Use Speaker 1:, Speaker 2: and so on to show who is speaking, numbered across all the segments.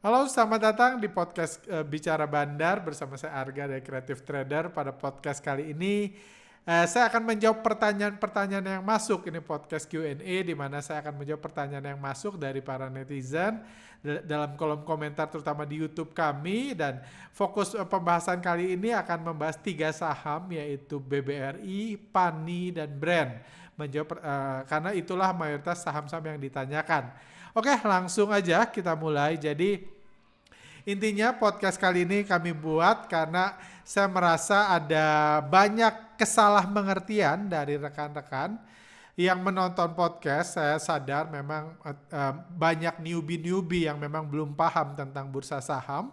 Speaker 1: Halo, selamat datang di podcast Bicara Bandar bersama saya Arga dari Creative Trader. Pada podcast kali ini saya akan menjawab pertanyaan-pertanyaan yang masuk. Ini podcast Q&A di mana saya akan menjawab pertanyaan yang masuk dari para netizen dalam kolom komentar terutama di YouTube kami, dan fokus pembahasan kali ini akan membahas 3 saham yaitu BBRI, PANI dan Brand. Karena itulah mayoritas saham-saham yang ditanyakan. Oke, langsung aja kita mulai. Jadi intinya podcast kali ini kami buat karena saya merasa ada banyak kesalahmengertian dari rekan-rekan yang menonton podcast. Saya sadar memang banyak newbie-newbie yang memang belum paham tentang bursa saham.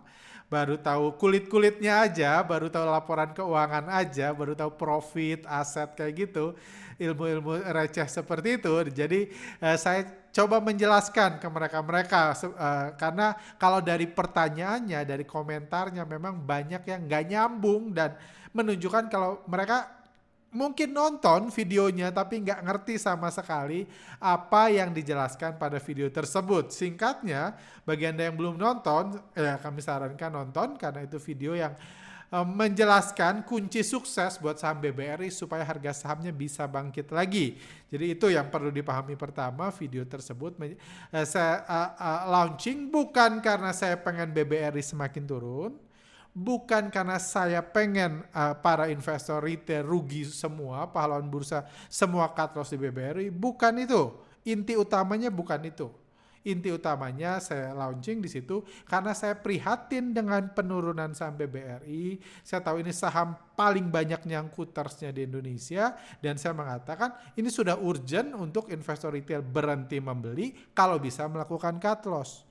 Speaker 1: Baru tahu kulit-kulitnya aja, baru tahu laporan keuangan aja, baru tahu profit, aset kayak gitu. Ilmu-ilmu receh seperti itu. Jadi saya coba menjelaskan ke mereka-mereka karena kalau dari pertanyaannya, dari komentarnya memang banyak yang nggak nyambung dan menunjukkan kalau mereka mungkin nonton videonya tapi nggak ngerti sama sekali apa yang dijelaskan pada video tersebut. Singkatnya, bagi Anda yang belum nonton, kami sarankan nonton karena itu video yang menjelaskan kunci sukses buat saham BBRI supaya harga sahamnya bisa bangkit lagi. Jadi itu yang perlu dipahami pertama. Video tersebut saya launching bukan karena saya pengen BBRI semakin turun, bukan karena saya pengen para investor retail rugi semua, pahlawan bursa semua cut loss di BBRI, bukan itu. Inti utamanya bukan itu. Inti utamanya saya launching di situ karena saya prihatin dengan penurunan saham BBRI. Saya tahu ini saham paling banyak nyangkutersnya di Indonesia dan saya mengatakan ini sudah urgent untuk investor retail berhenti membeli kalau bisa melakukan cut loss.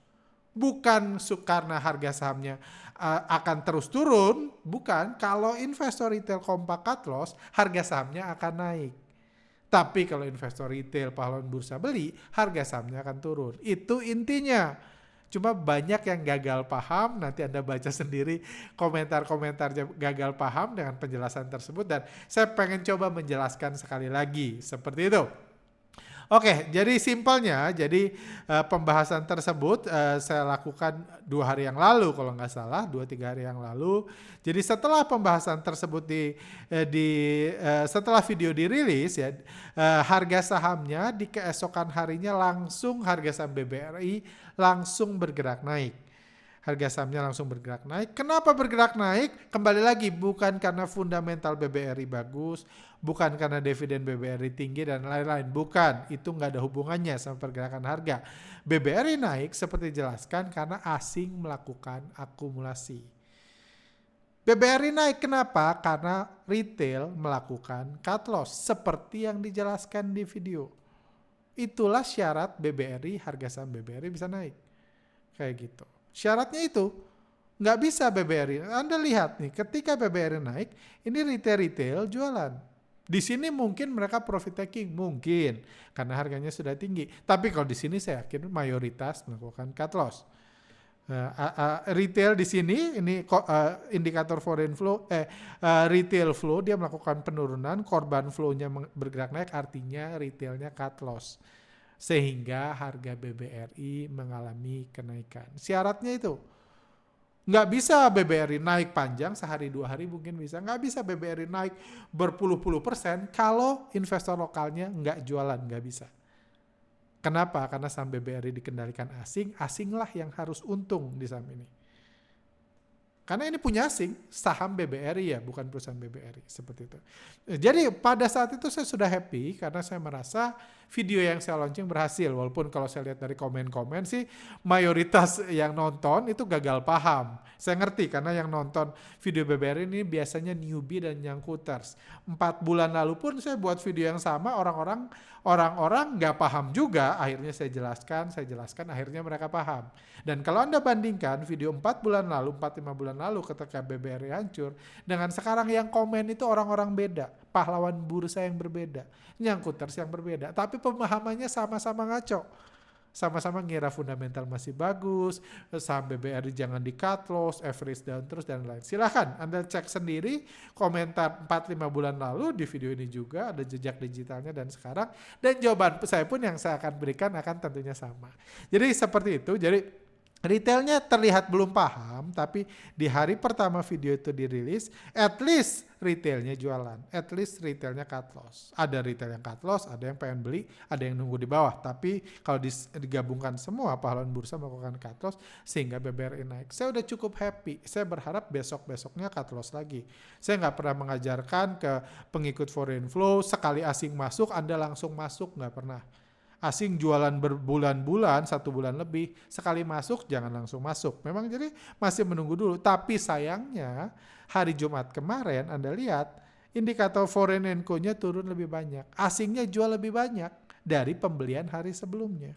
Speaker 1: Bukan karena harga sahamnya akan terus turun, bukan. Kalau investor retail kompak cut loss, harga sahamnya akan naik. Tapi kalau investor retail pahlawan bursa beli, harga sahamnya akan turun. Itu intinya. Cuma banyak yang gagal paham, nanti Anda baca sendiri komentar-komentarnya gagal paham dengan penjelasan tersebut, dan saya pengen coba menjelaskan sekali lagi, seperti itu. Oke, jadi simpelnya, pembahasan tersebut saya lakukan 2 hari yang lalu kalau nggak salah, 2-3 hari yang lalu. Jadi setelah pembahasan tersebut setelah video dirilis ya, harga sahamnya di keesokan harinya langsung harga saham BBRI langsung bergerak naik. Harga sahamnya langsung bergerak naik. Kenapa bergerak naik? Kembali lagi, bukan karena fundamental BBRI bagus, bukan karena dividen BBRI tinggi dan lain-lain. Bukan, itu nggak ada hubungannya sama pergerakan harga. BBRI naik seperti dijelaskan karena asing melakukan akumulasi. BBRI naik kenapa? Karena retail melakukan cut loss seperti yang dijelaskan di video. Itulah syarat BBRI, harga saham BBRI bisa naik. Kayak gitu. Syaratnya itu, nggak bisa BBRI. Anda lihat nih, ketika BBRI naik, ini retail jualan. Di sini mungkin mereka profit taking, mungkin karena harganya sudah tinggi. Tapi kalau di sini saya yakin mayoritas melakukan cut loss. Retail di sini, ini indikator foreign flow, retail flow dia melakukan penurunan, korban flow-nya bergerak naik, artinya retailnya cut loss. Sehingga harga BBRI mengalami kenaikan. Syaratnya itu. Nggak bisa BBRI naik panjang sehari 2 hari mungkin bisa. Nggak bisa BBRI naik berpuluh-puluh % kalau investor lokalnya nggak jualan, nggak bisa. Kenapa? Karena saham BBRI dikendalikan asing, asinglah yang harus untung di saham ini. Karena ini punya asing, saham BBRI ya, bukan perusahaan BBRI, seperti itu. Jadi pada saat itu saya sudah happy karena saya merasa video yang saya launching berhasil. Walaupun kalau saya lihat dari komen-komen sih, mayoritas yang nonton itu gagal paham. Saya ngerti karena yang nonton video BBRI ini biasanya newbie dan nyangkuters. 4 bulan lalu pun saya buat video yang sama, orang-orang nggak paham juga. Akhirnya saya jelaskan, akhirnya mereka paham. Dan kalau Anda bandingkan video 4 bulan lalu, 4-5 bulan lalu ketika BBRI hancur, dengan sekarang yang komen itu orang-orang beda, pahlawan bursa yang berbeda, nyangkuters yang berbeda, tapi pemahamannya sama-sama ngaco. Sama-sama ngira fundamental masih bagus, saham BBRI jangan di cut loss, average down terus dan lain. Silahkan Anda cek sendiri komentar 4-5 bulan lalu di video ini juga ada jejak digitalnya dan sekarang, dan jawaban saya pun yang saya akan berikan akan tentunya sama. Jadi seperti itu. Jadi Retailnya terlihat belum paham, tapi di hari pertama video itu dirilis, at least retailnya jualan, at least retailnya cut loss. Ada retail yang cut loss, ada yang pengen beli, ada yang nunggu di bawah. Tapi kalau digabungkan semua pahlawan bursa melakukan cut loss sehingga BBRI naik. Saya udah cukup happy. Saya berharap besok-besoknya cut loss lagi. Saya nggak pernah mengajarkan ke pengikut foreign flow, sekali asing masuk, Anda langsung masuk, nggak pernah. Asing jualan berbulan-bulan, 1 bulan lebih, sekali masuk jangan langsung masuk. Memang jadi masih menunggu dulu. Tapi sayangnya hari Jumat kemarin Anda lihat indikator foreign and co-nya turun lebih banyak. Asingnya jual lebih banyak dari pembelian hari sebelumnya.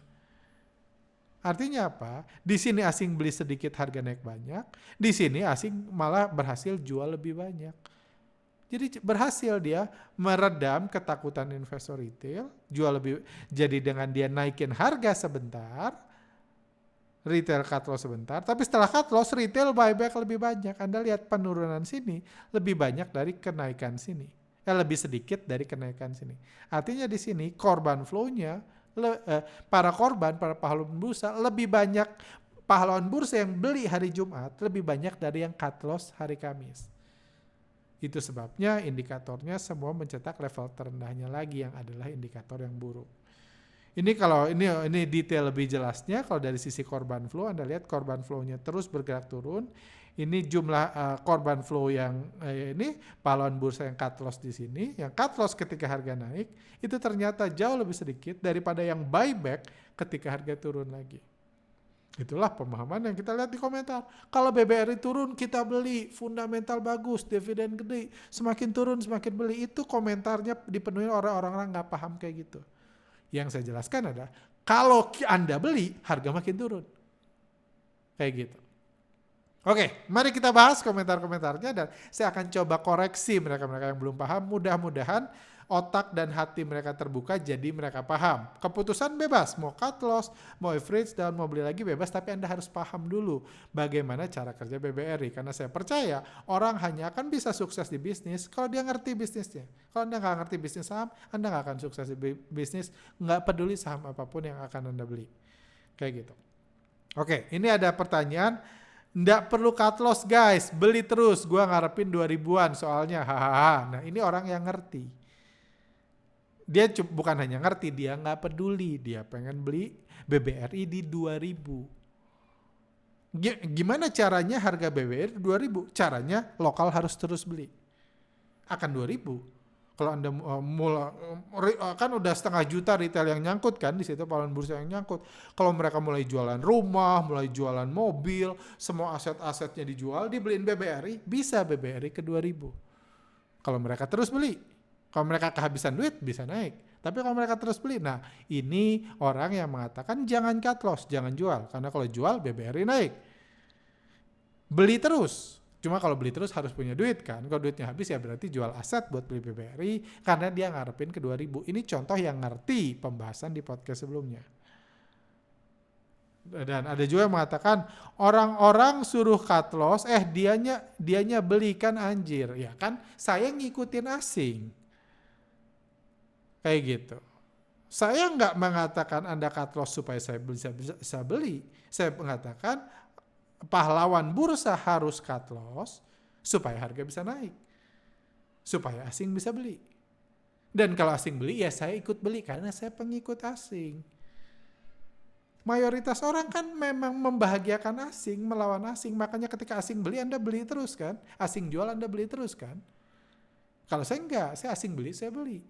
Speaker 1: Artinya apa? Di sini asing beli sedikit harga naik banyak, di sini asing malah berhasil jual lebih banyak. Jadi berhasil dia meredam ketakutan investor retail, jual lebih, jadi dengan dia naikin harga sebentar, retail cut loss sebentar, tapi setelah cut loss retail buyback lebih banyak. Anda lihat penurunan sini lebih banyak dari kenaikan sini. Lebih sedikit dari kenaikan sini. Artinya di sini korban flow-nya, para pahlawan bursa lebih banyak, pahlawan bursa yang beli hari Jumat lebih banyak dari yang cut loss hari Kamis. Itu sebabnya indikatornya semua mencetak level terendahnya lagi yang adalah indikator yang buruk. Ini kalau ini detail lebih jelasnya, kalau dari sisi korban flow Anda lihat korban flow-nya terus bergerak turun. Ini jumlah korban flow yang ini pahlawan bursa yang cut loss di sini, yang cut loss ketika harga naik itu ternyata jauh lebih sedikit daripada yang buyback ketika harga turun lagi. Itulah pemahaman yang kita lihat di komentar. Kalau BBRI turun kita beli, fundamental bagus, dividen gede, semakin turun semakin beli. Itu komentarnya dipenuhi orang-orang nggak paham kayak gitu. Yang saya jelaskan adalah kalau Anda beli harga makin turun. Kayak gitu. Oke, mari kita bahas komentar-komentarnya dan saya akan coba koreksi mereka-mereka yang belum paham. Mudah-mudahan otak dan hati mereka terbuka jadi mereka paham. Keputusan bebas, mau cut loss, mau average down, mau beli lagi bebas, tapi Anda harus paham dulu bagaimana cara kerja BBRI. Karena saya percaya orang hanya akan bisa sukses di bisnis kalau dia ngerti bisnisnya. Kalau Anda nggak ngerti bisnis saham, Anda nggak akan sukses di bisnis, nggak peduli saham apapun yang akan Anda beli. Kayak gitu. Oke, ini ada pertanyaan. Nggak perlu cut loss guys, beli terus. Gua ngarepin 2000-an soalnya, hahaha. Nah ini orang yang ngerti. Dia bukan hanya ngerti, dia nggak peduli. Dia pengen beli BBRI di 2000. Gimana caranya harga BBRI 2000? Caranya lokal harus terus beli. Akan 2000. Kalau Anda kan udah 500 juta retail yang nyangkut kan, di situ pahlawan bursa yang nyangkut. Kalau mereka mulai jualan rumah, mulai jualan mobil, semua aset-asetnya dijual, dibeliin BBRI, bisa BBRI ke 2000. Kalau mereka terus beli. Kalau mereka kehabisan duit bisa naik. Tapi kalau mereka terus beli, nah ini orang yang mengatakan jangan cut loss, jangan jual. Karena kalau jual BBRI naik. Beli terus. Cuma kalau beli terus harus punya duit kan. Kalau duitnya habis ya berarti jual aset buat beli BBRI karena dia ngarepin ke 2000. Ini contoh yang ngerti pembahasan di podcast sebelumnya. Dan ada juga yang mengatakan orang-orang suruh cut loss, dianya belikan anjir. Ya kan saya ngikutin asing. Kayak gitu. Saya nggak mengatakan Anda cut loss supaya saya bisa beli. Saya mengatakan pahlawan bursa harus cut loss supaya harga bisa naik. Supaya asing bisa beli. Dan kalau asing beli ya saya ikut beli karena saya pengikut asing. Mayoritas orang kan memang membahagiakan asing, melawan asing. Makanya ketika asing beli Anda beli terus kan. Asing jual Anda beli terus kan. Kalau saya enggak, saya asing beli, saya beli.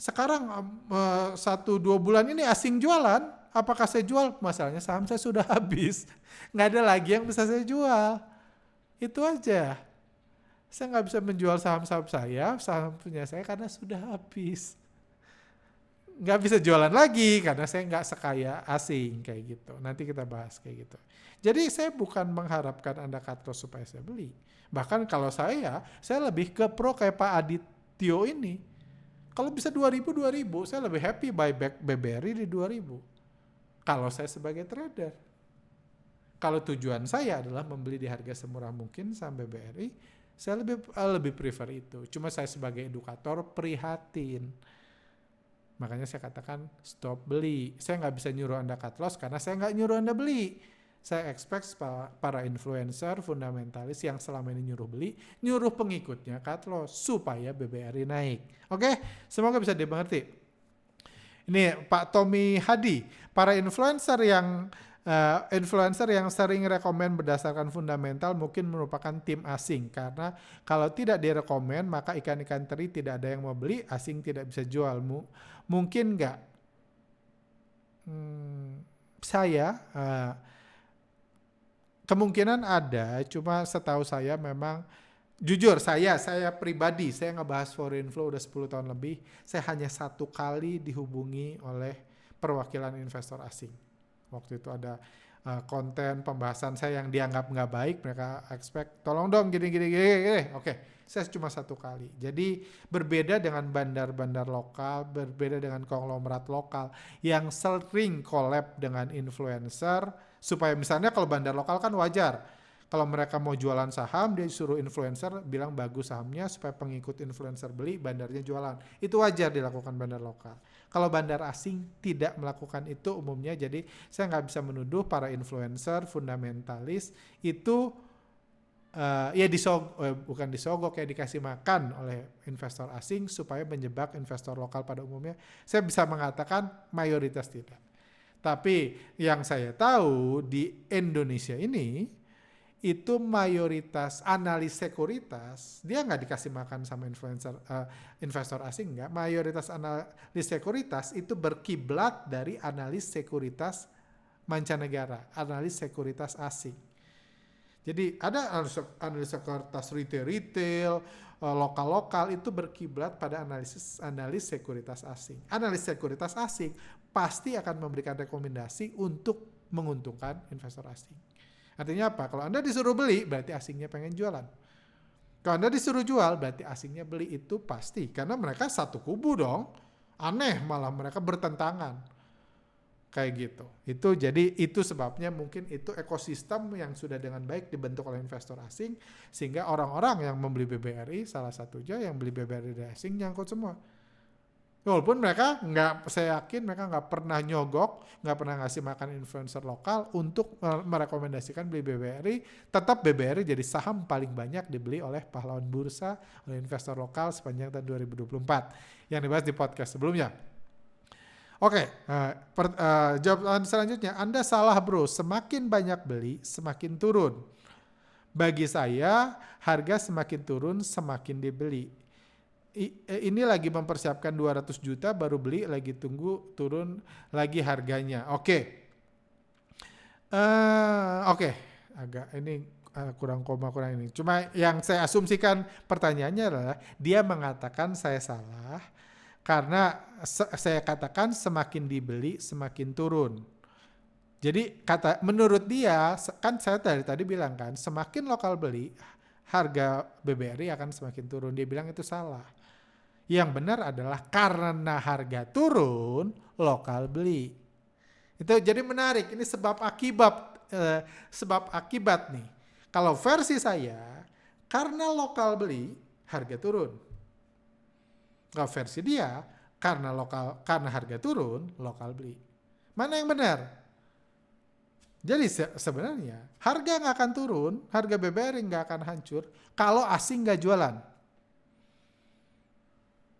Speaker 1: Sekarang 1-2 bulan ini asing jualan, apakah saya jual? Masalahnya saham saya sudah habis. Nggak ada lagi yang bisa saya jual. Itu aja. Saya nggak bisa menjual saham-saham saya, saham punya saya karena sudah habis. Nggak bisa jualan lagi karena saya nggak sekaya asing kayak gitu. Nanti kita bahas kayak gitu. Jadi saya bukan mengharapkan Anda cut loss supaya saya beli. Bahkan kalau saya lebih ke pro kayak Pak Adityo ini. Kalau bisa 2000, saya lebih happy buyback BBRI di 2000. Kalau saya sebagai trader. Kalau tujuan saya adalah membeli di harga semurah mungkin saham BBRI, saya lebih prefer itu. Cuma saya sebagai edukator prihatin. Makanya saya katakan stop beli. Saya nggak bisa nyuruh Anda cut loss karena saya nggak nyuruh Anda beli. Saya expect para influencer fundamentalis yang selama ini nyuruh pengikutnya cut loss supaya BBRI naik. Oke, semoga bisa dimengerti. Ini Pak Tommy Hadi, para influencer yang sering rekomen berdasarkan fundamental mungkin merupakan tim asing, karena kalau tidak direkomen maka ikan-ikan teri tidak ada yang mau beli, asing tidak bisa jual. Mungkin nggak? Kemungkinan ada, cuma setahu saya memang, jujur saya pribadi, saya ngebahas foreign flow udah 10 tahun lebih, saya hanya 1 kali dihubungi oleh perwakilan investor asing. Waktu itu ada konten pembahasan saya yang dianggap nggak baik, mereka expect, tolong dong gini. Oke, saya cuma 1 kali. Jadi berbeda dengan bandar-bandar lokal, berbeda dengan konglomerat lokal yang sering collab dengan influencer, supaya misalnya kalau bandar lokal kan wajar, kalau mereka mau jualan saham, dia suruh influencer bilang bagus sahamnya supaya pengikut influencer beli, bandarnya jualan. Itu wajar dilakukan bandar lokal. Kalau bandar asing tidak melakukan itu umumnya, jadi saya nggak bisa menuduh para influencer fundamentalis itu bukan disogok, ya dikasih makan oleh investor asing supaya menjebak investor lokal pada umumnya. Saya bisa mengatakan mayoritas tidak. Tapi yang saya tahu di Indonesia ini, itu mayoritas analis sekuritas, dia nggak dikasih makan sama investor asing, nggak. Mayoritas analis sekuritas itu berkiblat dari analis sekuritas mancanegara, analis sekuritas asing. Jadi ada analis sekuritas retail, lokal itu berkiblat pada analis sekuritas asing. Analis sekuritas asing pasti akan memberikan rekomendasi untuk menguntungkan investor asing. Artinya apa? Kalau Anda disuruh beli, berarti asingnya pengen jualan. Kalau Anda disuruh jual, berarti asingnya beli, itu pasti. Karena mereka satu kubu dong. Aneh malah mereka bertentangan. Kayak gitu. Itu sebabnya mungkin itu ekosistem yang sudah dengan baik dibentuk oleh investor asing, sehingga orang-orang yang membeli BBRI, salah satunya yang beli BBRI dari asing nyangkut semua. Walaupun saya yakin mereka nggak pernah nyogok, nggak pernah ngasih makan influencer lokal untuk merekomendasikan beli BBRI, tetap BBRI jadi saham paling banyak dibeli oleh pahlawan bursa, oleh investor lokal sepanjang tahun 2024, yang dibahas di podcast sebelumnya. Oke, jawaban selanjutnya, Anda salah bro, semakin banyak beli, semakin turun. Bagi saya, harga semakin turun, semakin dibeli. Ini lagi mempersiapkan 200 juta baru beli, lagi tunggu turun lagi harganya. Oke. Agak ini kurang ini. Cuma yang saya asumsikan pertanyaannya adalah dia mengatakan saya salah karena saya katakan semakin dibeli semakin turun. Jadi menurut dia, kan saya tadi bilang kan, semakin lokal beli, harga BBRI akan semakin turun. Dia bilang itu salah. Yang benar adalah karena harga turun, lokal beli. Itu jadi menarik. Ini sebab akibat nih. Kalau versi saya, karena lokal beli, harga turun. Kalau versi dia, karena harga turun, lokal beli. Mana yang benar? Jadi sebenarnya harga nggak akan turun, harga BBRI nggak akan hancur kalau asing nggak jualan.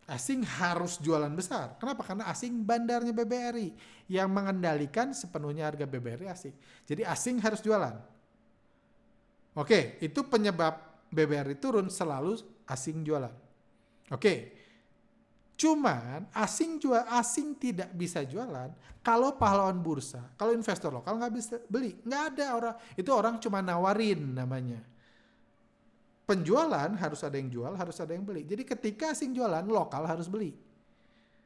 Speaker 1: Asing harus jualan besar. Kenapa? Karena asing bandarnya BBRI yang mengendalikan sepenuhnya harga BBRI asing. Jadi asing harus jualan. Oke, itu penyebab BBRI turun, selalu asing jualan. Oke. Cuman asing tidak bisa jualan kalau pahlawan bursa, kalau investor lokal nggak bisa beli. Nggak ada orang, itu orang cuma nawarin namanya. Penjualan harus ada yang jual, harus ada yang beli. Jadi ketika asing jualan, lokal harus beli.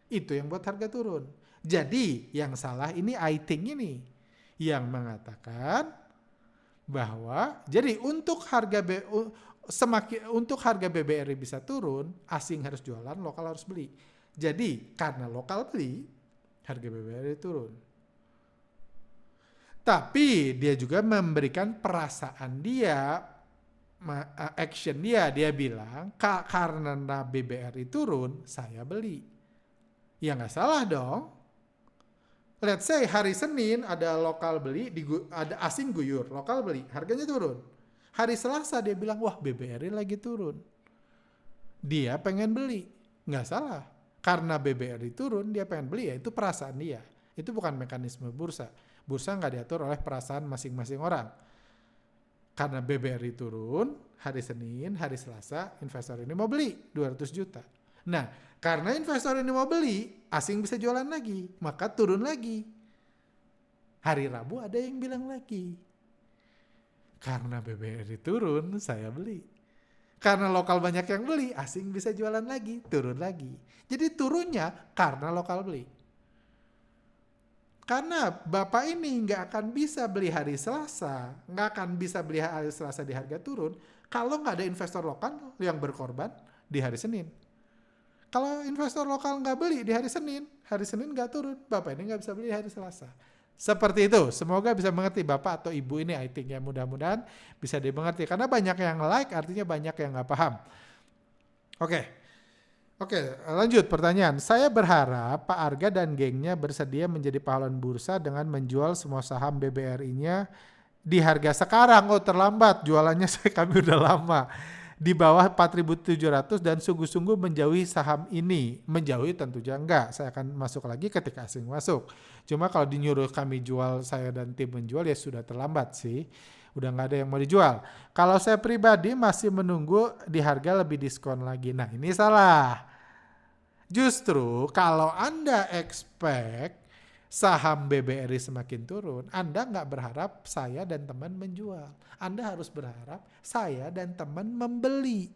Speaker 1: Itu yang buat harga turun. Jadi yang salah ini I think ini. Yang mengatakan bahwa jadi untuk harga BBRI bisa turun, asing harus jualan, lokal harus beli. Jadi karena lokal beli, harga BBRI turun. Tapi dia juga memberikan perasaan dia, action dia bilang, karena BBRI turun, saya beli. Ya nggak salah dong. Let's say hari Senin ada lokal beli, ada asing guyur, lokal beli, harganya turun. Hari Selasa dia bilang, wah BBRI lagi turun. Dia pengen beli, nggak salah. Karena BBRI turun, dia pengen beli, ya itu perasaan dia. Itu bukan mekanisme bursa. Bursa nggak diatur oleh perasaan masing-masing orang. Karena BBRI turun, hari Senin, hari Selasa, investor ini mau beli 200 juta. Nah, karena investor ini mau beli, asing bisa jualan lagi, maka turun lagi. Hari Rabu ada yang bilang lagi, karena BBRI turun, saya beli. Karena lokal banyak yang beli, asing bisa jualan lagi, turun lagi. Jadi turunnya karena lokal beli. Karena Bapak ini nggak akan bisa beli hari Selasa, nggak akan bisa beli hari Selasa di harga turun, kalau nggak ada investor lokal yang berkorban di hari Senin. Kalau investor lokal nggak beli di hari Senin nggak turun, Bapak ini nggak bisa beli hari Selasa. Seperti itu, semoga bisa mengerti Bapak atau Ibu ini, I think ya, mudah-mudahan bisa dimengerti. Karena banyak yang like, artinya banyak yang nggak paham. Oke, lanjut pertanyaan. Saya berharap Pak Arga dan gengnya bersedia menjadi pahlawan bursa dengan menjual semua saham BBRI-nya di harga sekarang. Oh, terlambat, jualannya kami udah lama. Di bawah 4.700 dan sungguh-sungguh menjauhi saham ini. Menjauhi tentunya enggak, saya akan masuk lagi ketika asing masuk. Cuma kalau dinyuruh kami jual, saya dan tim menjual, ya sudah terlambat sih. Udah nggak ada yang mau dijual. Kalau saya pribadi masih menunggu di harga lebih diskon lagi. Nah, ini salah. Justru kalau Anda expect saham BBRI semakin turun, Anda nggak berharap saya dan teman menjual. Anda harus berharap saya dan teman membeli.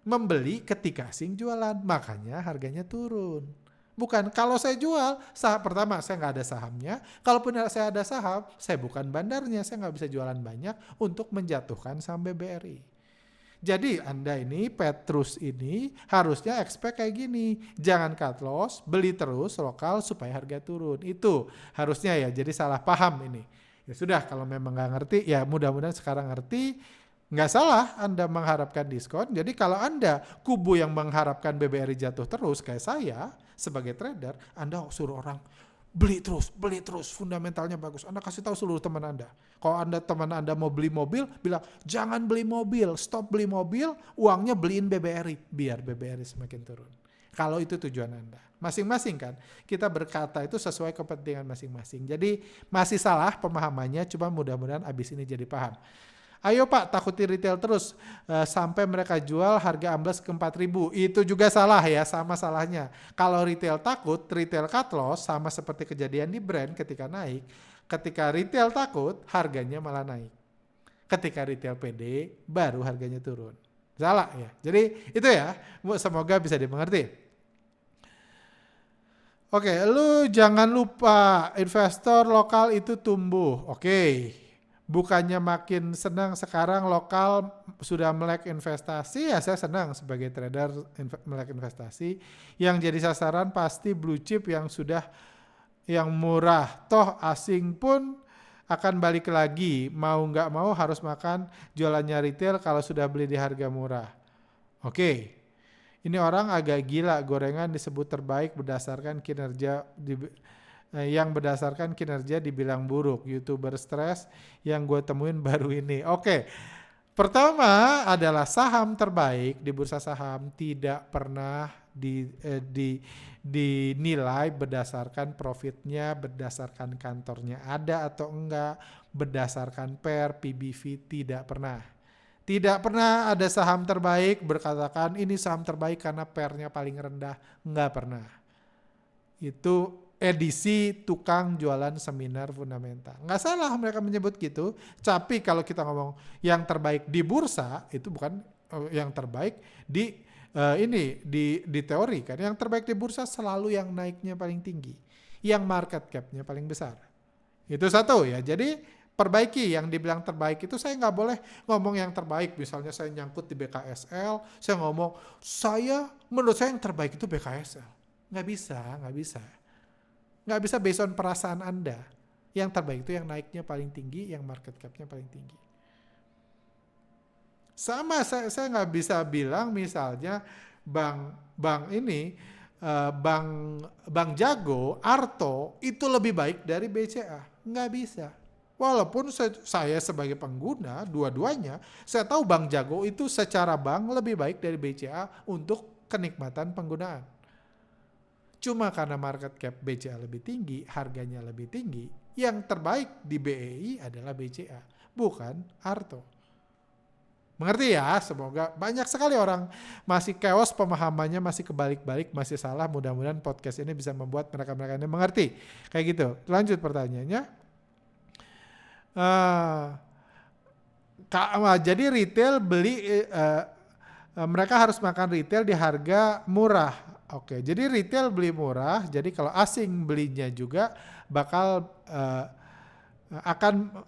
Speaker 1: Membeli ketika asing jualan, makanya harganya turun. Bukan kalau saya jual, saham pertama saya nggak ada sahamnya. Kalaupun saya ada saham, saya bukan bandarnya, saya nggak bisa jualan banyak untuk menjatuhkan saham BBRI. Jadi Anda ini, Petrus ini harusnya expect kayak gini. Jangan cut loss, beli terus lokal supaya harga turun. Itu harusnya ya, jadi salah paham ini. Ya sudah, kalau memang nggak ngerti, ya mudah-mudahan sekarang ngerti. Nggak salah Anda mengharapkan diskon. Jadi kalau Anda kubu yang mengharapkan BBRI jatuh terus kayak saya sebagai trader, Anda suruh orang beli terus, fundamentalnya bagus. Anda kasih tahu seluruh teman Anda. Kalau teman Anda mau beli mobil, bilang jangan beli mobil, stop beli mobil, uangnya beliin BBRI, biar BBRI semakin turun. Kalau itu tujuan Anda. Masing-masing kan, kita berkata itu sesuai kepentingan masing-masing. Jadi masih salah pemahamannya, cuma mudah-mudahan abis ini jadi paham. Ayo Pak, takuti retail terus sampai mereka jual harga amblas ke 4.000. Itu juga salah ya, sama salahnya. Kalau retail takut, retail cut loss, sama seperti kejadian di brand ketika naik. Ketika retail takut, harganya malah naik. Ketika retail pede, baru harganya turun. Salah ya. Jadi itu ya, semoga bisa dimengerti. Oke, lu jangan lupa investor lokal itu tumbuh. Oke. Bukannya makin senang sekarang lokal sudah melek investasi, ya saya senang sebagai trader melek investasi. Yang jadi sasaran pasti blue chip yang sudah yang murah. Toh asing pun akan balik lagi. Mau nggak mau harus makan jualannya retail kalau sudah beli di harga murah. Oke. Ini orang agak gila, gorengan disebut terbaik berdasarkan kinerja yang berdasarkan kinerja dibilang buruk. YouTuber stres yang gue temuin baru ini. Oke. Pertama adalah saham terbaik di bursa saham tidak pernah dinilai berdasarkan profitnya, berdasarkan kantornya ada atau enggak, berdasarkan PER, PBV, tidak pernah. Tidak pernah ada saham terbaik berkatakan ini saham terbaik karena PER-nya paling rendah. Enggak pernah. Itu edisi tukang jualan seminar fundamental. Nggak salah mereka menyebut gitu, tapi kalau kita ngomong yang terbaik di bursa, itu bukan yang terbaik di di teori kan. Yang terbaik di bursa selalu yang naiknya paling tinggi, yang market cap-nya paling besar. Itu satu ya, jadi perbaiki yang dibilang terbaik itu. Saya nggak boleh ngomong yang terbaik, misalnya saya nyangkut di BKSL, saya ngomong menurut saya yang terbaik itu BKSL. Nggak bisa. Nggak bisa based on perasaan Anda. Yang terbaik itu yang naiknya paling tinggi, yang market cap-nya paling tinggi. Sama saya nggak bisa bilang misalnya bank ini Bank Bank Jago, Arto itu lebih baik dari BCA. Nggak bisa. Walaupun saya sebagai pengguna dua-duanya, saya tahu Bank Jago itu secara bank lebih baik dari BCA untuk kenikmatan penggunaan. Cuma karena market cap BCA lebih tinggi, harganya lebih tinggi, yang terbaik di BEI adalah BCA, bukan Arto. Mengerti ya? Semoga banyak sekali orang masih chaos pemahamannya, masih kebalik-balik, masih salah. Mudah-mudahan podcast ini bisa membuat mereka-mereka ini mengerti. Kayak gitu. Lanjut pertanyaannya. Jadi retail beli, mereka harus makan retail di harga murah. Oke, jadi retail beli murah. Jadi kalau asing belinya juga bakal akan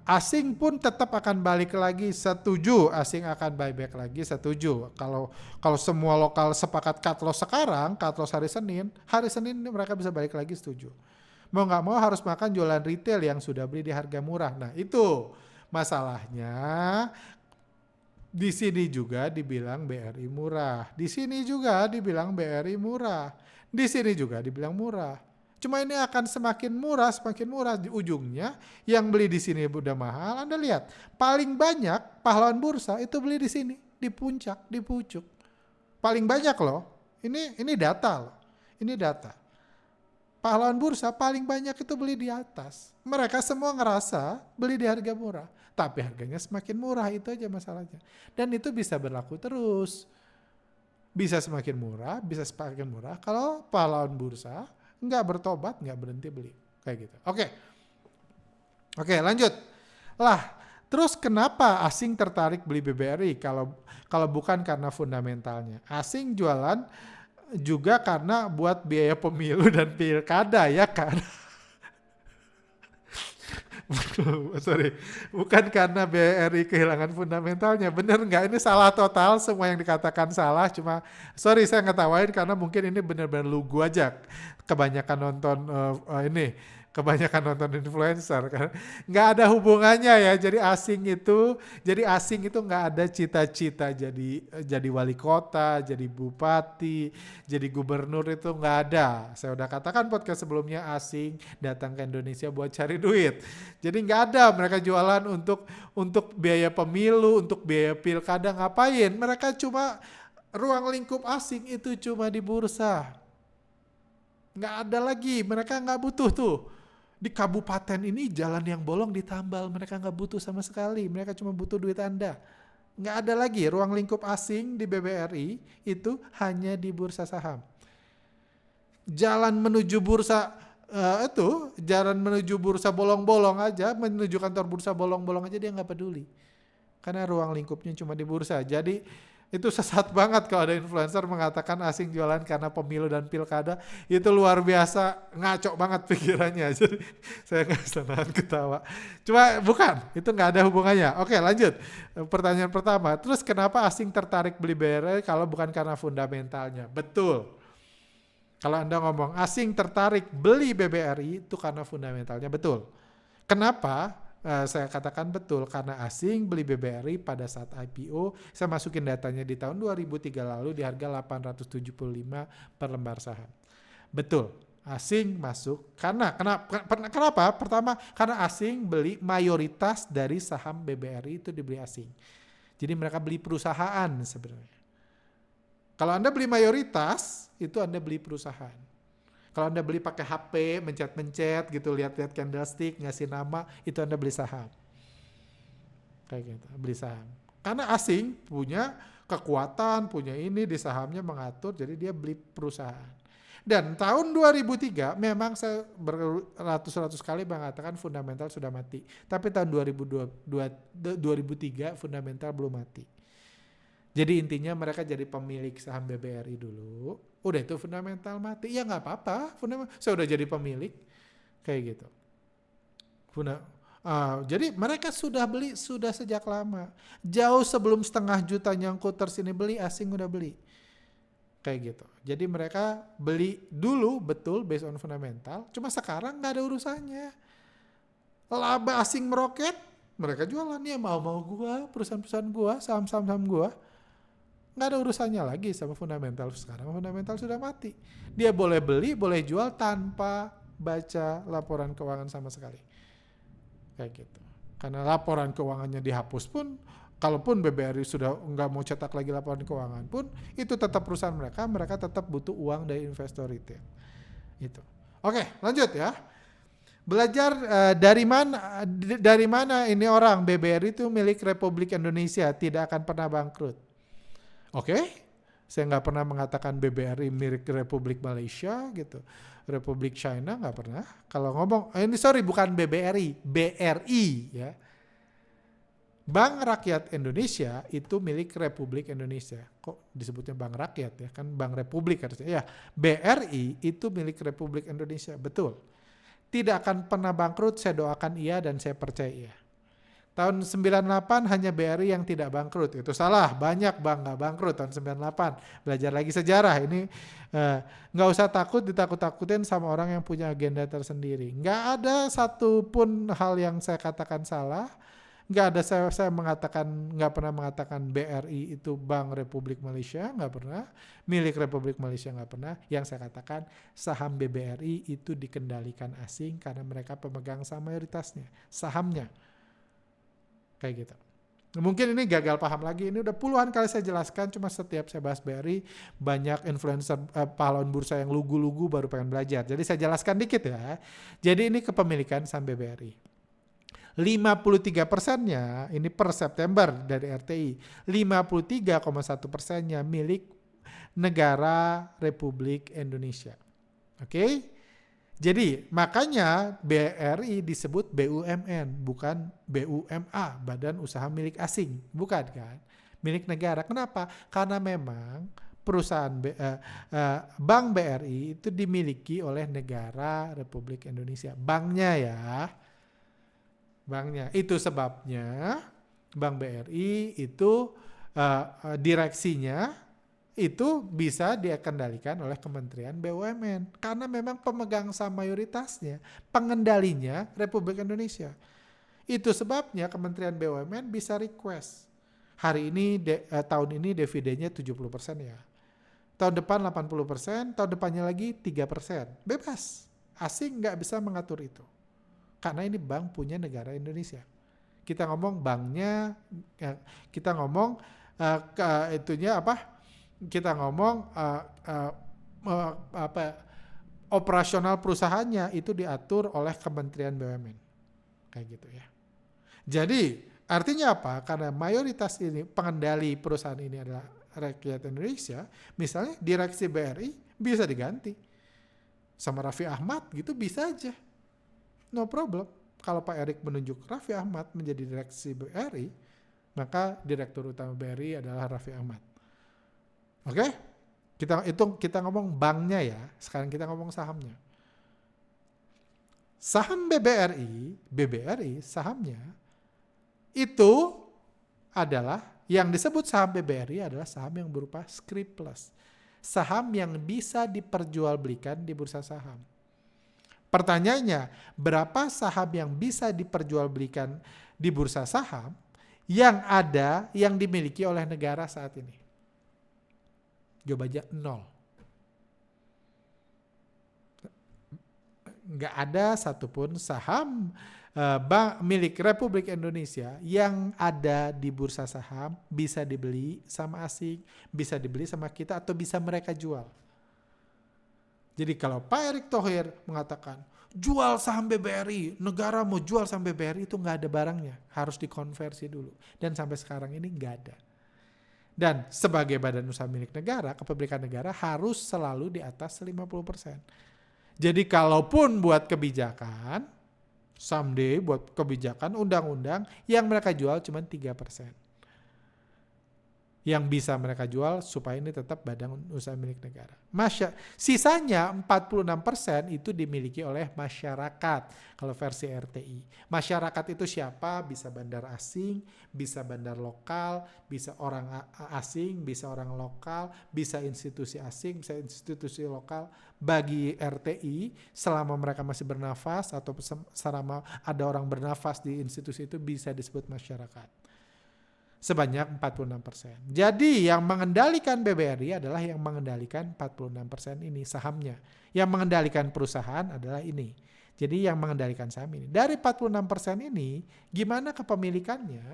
Speaker 1: asing pun tetap akan balik lagi, setuju. Asing akan buyback lagi, setuju. Kalau semua lokal sepakat cut loss sekarang, cut loss hari Senin mereka bisa balik lagi, setuju. Mau nggak mau harus makan jualan retail yang sudah beli di harga murah. Nah itu masalahnya. Di sini juga dibilang BRI murah. Di sini juga dibilang BRI murah. Di sini juga dibilang murah. Cuma ini akan semakin murah. Di ujungnya yang beli di sini udah mahal. Anda lihat, paling banyak pahlawan bursa itu beli di sini, di puncak, di pucuk. Paling banyak loh. Ini data loh. Ini data. Pahlawan bursa paling banyak itu beli di atas. Mereka semua ngerasa beli di harga murah. Tapi harganya semakin murah, itu aja masalahnya. Dan itu bisa berlaku terus. Bisa semakin murah, bisa semakin murah. Kalau pahlawan bursa nggak bertobat, nggak berhenti beli. Kayak gitu. Oke, lanjut. Terus kenapa asing tertarik beli BBRI kalau bukan karena fundamentalnya? Asing jualan juga karena buat biaya pemilu dan pilkada, ya kan? Sorry, bukan karena BRI kehilangan fundamentalnya. Bener nggak? Ini salah total, semua yang dikatakan salah. Cuma sorry saya ngetawain karena mungkin ini bener-bener lugu aja. Kebanyakan nonton kebanyakan nonton influencer kan. Nggak ada hubungannya ya. Jadi asing itu nggak ada cita-cita jadi wali kota, jadi bupati, jadi gubernur, itu nggak ada. Saya udah katakan podcast sebelumnya, asing datang ke Indonesia buat cari duit. Jadi nggak ada mereka jualan untuk biaya pemilu, untuk biaya pilkada, ngapain? Mereka cuma ruang lingkup asing itu cuma di bursa. Nggak ada lagi, mereka nggak butuh tuh. Di kabupaten ini jalan yang bolong ditambal, mereka nggak butuh sama sekali, mereka cuma butuh duit Anda. Nggak ada lagi ruang lingkup asing di BBRI, itu hanya di bursa saham. Jalan menuju bursa jalan menuju bursa bolong-bolong aja, menuju kantor bursa bolong-bolong aja dia nggak peduli. Karena ruang lingkupnya cuma di bursa. Jadi itu sesat banget kalau ada influencer mengatakan asing jualan karena pemilu dan pilkada. Itu luar biasa, ngaco banget pikirannya. Jadi saya nggak bisa nahan ketawa. Cuma bukan, itu nggak ada hubungannya. Oke, lanjut. Pertanyaan pertama, terus kenapa asing tertarik beli BRI kalau bukan karena fundamentalnya? Betul. Kalau Anda ngomong asing tertarik beli BBRI itu karena fundamentalnya, betul. Kenapa? Saya katakan betul, karena asing beli BBRI pada saat IPO, saya masukin datanya di tahun 2003 lalu di harga 875 per lembar saham. Betul, asing masuk kenapa? Pertama, karena asing beli mayoritas dari saham BBRI itu dibeli asing. Jadi mereka beli perusahaan sebenarnya. Kalau Anda beli mayoritas, itu Anda beli perusahaan. Kalau Anda beli pakai HP, mencet-mencet gitu, lihat-lihat candlestick, ngasih nama, itu Anda beli saham. Kayak gitu, beli saham. Karena asing punya kekuatan, punya ini di sahamnya mengatur, jadi dia beli perusahaan. Dan tahun 2003, memang saya beratus-ratus kali mengatakan fundamental sudah mati. Tapi tahun 2003, fundamental belum mati. Jadi intinya mereka jadi pemilik saham BBRI dulu, udah itu fundamental mati, ya nggak apa-apa, saya udah jadi pemilik, kayak gitu. Jadi mereka sudah beli sudah sejak lama, jauh sebelum 500 juta nyangkuters ini beli, asing udah beli, kayak gitu. Jadi mereka beli dulu betul based on fundamental, cuma sekarang nggak ada urusannya. Laba asing meroket, mereka jualan ya mau gua, perusahaan-perusahaan gua, saham-saham gua. Nggak ada urusannya lagi sama fundamental. Sekarang fundamental sudah mati. Dia boleh beli, boleh jual tanpa baca laporan keuangan sama sekali. Kayak gitu. Karena laporan keuangannya dihapus pun, kalaupun BBRI sudah nggak mau cetak lagi laporan keuangan pun, itu tetap perusahaan mereka tetap butuh uang dari investor retail. Itu. Oke, lanjut ya. Belajar dari mana ini orang BBRI itu milik Republik Indonesia, tidak akan pernah bangkrut. Oke, saya nggak pernah mengatakan BBRI milik Republik Malaysia gitu, Republik China nggak pernah. Kalau ngomong, ini sorry bukan BBRI, BRI ya. Bank Rakyat Indonesia itu milik Republik Indonesia. Kok disebutnya Bank Rakyat ya? Kan Bank Republik harusnya. Ya, BRI itu milik Republik Indonesia, betul. Tidak akan pernah bangkrut, saya doakan iya dan saya percaya iya. Tahun 98 hanya BRI yang tidak bangkrut. Itu salah, banyak bank nggak bangkrut tahun 98. Belajar lagi sejarah. Ini nggak usah takut ditakut-takutin sama orang yang punya agenda tersendiri. Nggak ada satupun hal yang saya katakan salah. Nggak ada saya mengatakan, nggak pernah mengatakan BRI itu Bank Republik Malaysia, nggak pernah. Milik Republik Malaysia nggak pernah. Yang saya katakan saham BBRI itu dikendalikan asing karena mereka pemegang saham mayoritasnya, sahamnya. Kayak gitu. Mungkin ini gagal paham lagi. Ini udah puluhan kali saya jelaskan, cuma setiap saya bahas BRI banyak influencer pahlawan bursa yang lugu-lugu baru pengen belajar. Jadi saya jelaskan dikit ya. Jadi ini kepemilikan saham BBRI. 53%-nya ini per September dari RTI. 53,1%-nya milik negara Republik Indonesia. Oke? Jadi makanya BRI disebut BUMN, bukan BUMA, Badan Usaha Milik Asing. Bukan kan? Milik negara. Kenapa? Karena memang perusahaan Bank BRI itu dimiliki oleh negara Republik Indonesia. Banknya ya. Banknya. Itu sebabnya Bank BRI itu direksinya itu bisa dikendalikan oleh Kementerian BUMN karena memang pemegang saham mayoritasnya, pengendalinya Republik Indonesia. Itu sebabnya Kementerian BUMN bisa request. Hari ini tahun ini dividennya 70% ya. Tahun depan 80%, tahun depannya lagi 3%. Bebas. Asing nggak bisa mengatur itu. Karena ini bank punya negara Indonesia. Kita ngomong banknya, kita ngomong itunya apa? Kita ngomong operasional perusahaannya itu diatur oleh Kementerian BUMN. Kayak gitu ya. Jadi artinya apa? Karena mayoritas ini pengendali perusahaan ini adalah rakyat Indonesia, misalnya direksi BRI bisa diganti sama Raffi Ahmad gitu bisa aja. No problem. Kalau Pak Erik menunjuk Raffi Ahmad menjadi direksi BRI, maka direktur utama BRI adalah Raffi Ahmad. Oke? Kita ngomong banknya ya. Sekarang kita ngomong sahamnya. Saham BBRI sahamnya itu adalah yang disebut saham BBRI adalah saham yang berupa scrip plus. Saham yang bisa diperjualbelikan di bursa saham. Pertanyaannya, berapa saham yang bisa diperjualbelikan di bursa saham yang ada yang dimiliki oleh negara saat ini? Jawabannya 0. Nggak ada satupun saham bank milik Republik Indonesia yang ada di bursa saham bisa dibeli sama asing, bisa dibeli sama kita atau bisa mereka jual. Jadi kalau Pak Erick Thohir mengatakan jual saham BBRI, negara mau jual saham BBRI itu nggak ada barangnya, harus dikonversi dulu. Dan sampai sekarang ini nggak ada. Dan sebagai badan usaha milik negara, kepemilikan negara harus selalu di atas 50%. Jadi kalaupun buat kebijakan, someday buat kebijakan undang-undang, yang mereka jual cuma 3%. Yang bisa mereka jual supaya ini tetap badan usaha milik negara. Sisanya 46% itu dimiliki oleh masyarakat kalau versi RTI. Masyarakat itu siapa? Bisa bandar asing, bisa bandar lokal, bisa orang asing, bisa orang lokal, bisa institusi asing, bisa institusi lokal. Bagi RTI, selama mereka masih bernafas atau selama ada orang bernafas di institusi itu bisa disebut masyarakat. sebanyak 46%. Jadi yang mengendalikan BBRI adalah yang mengendalikan 46% ini sahamnya. Yang mengendalikan perusahaan adalah ini. Jadi yang mengendalikan saham ini. Dari 46% ini, gimana kepemilikannya?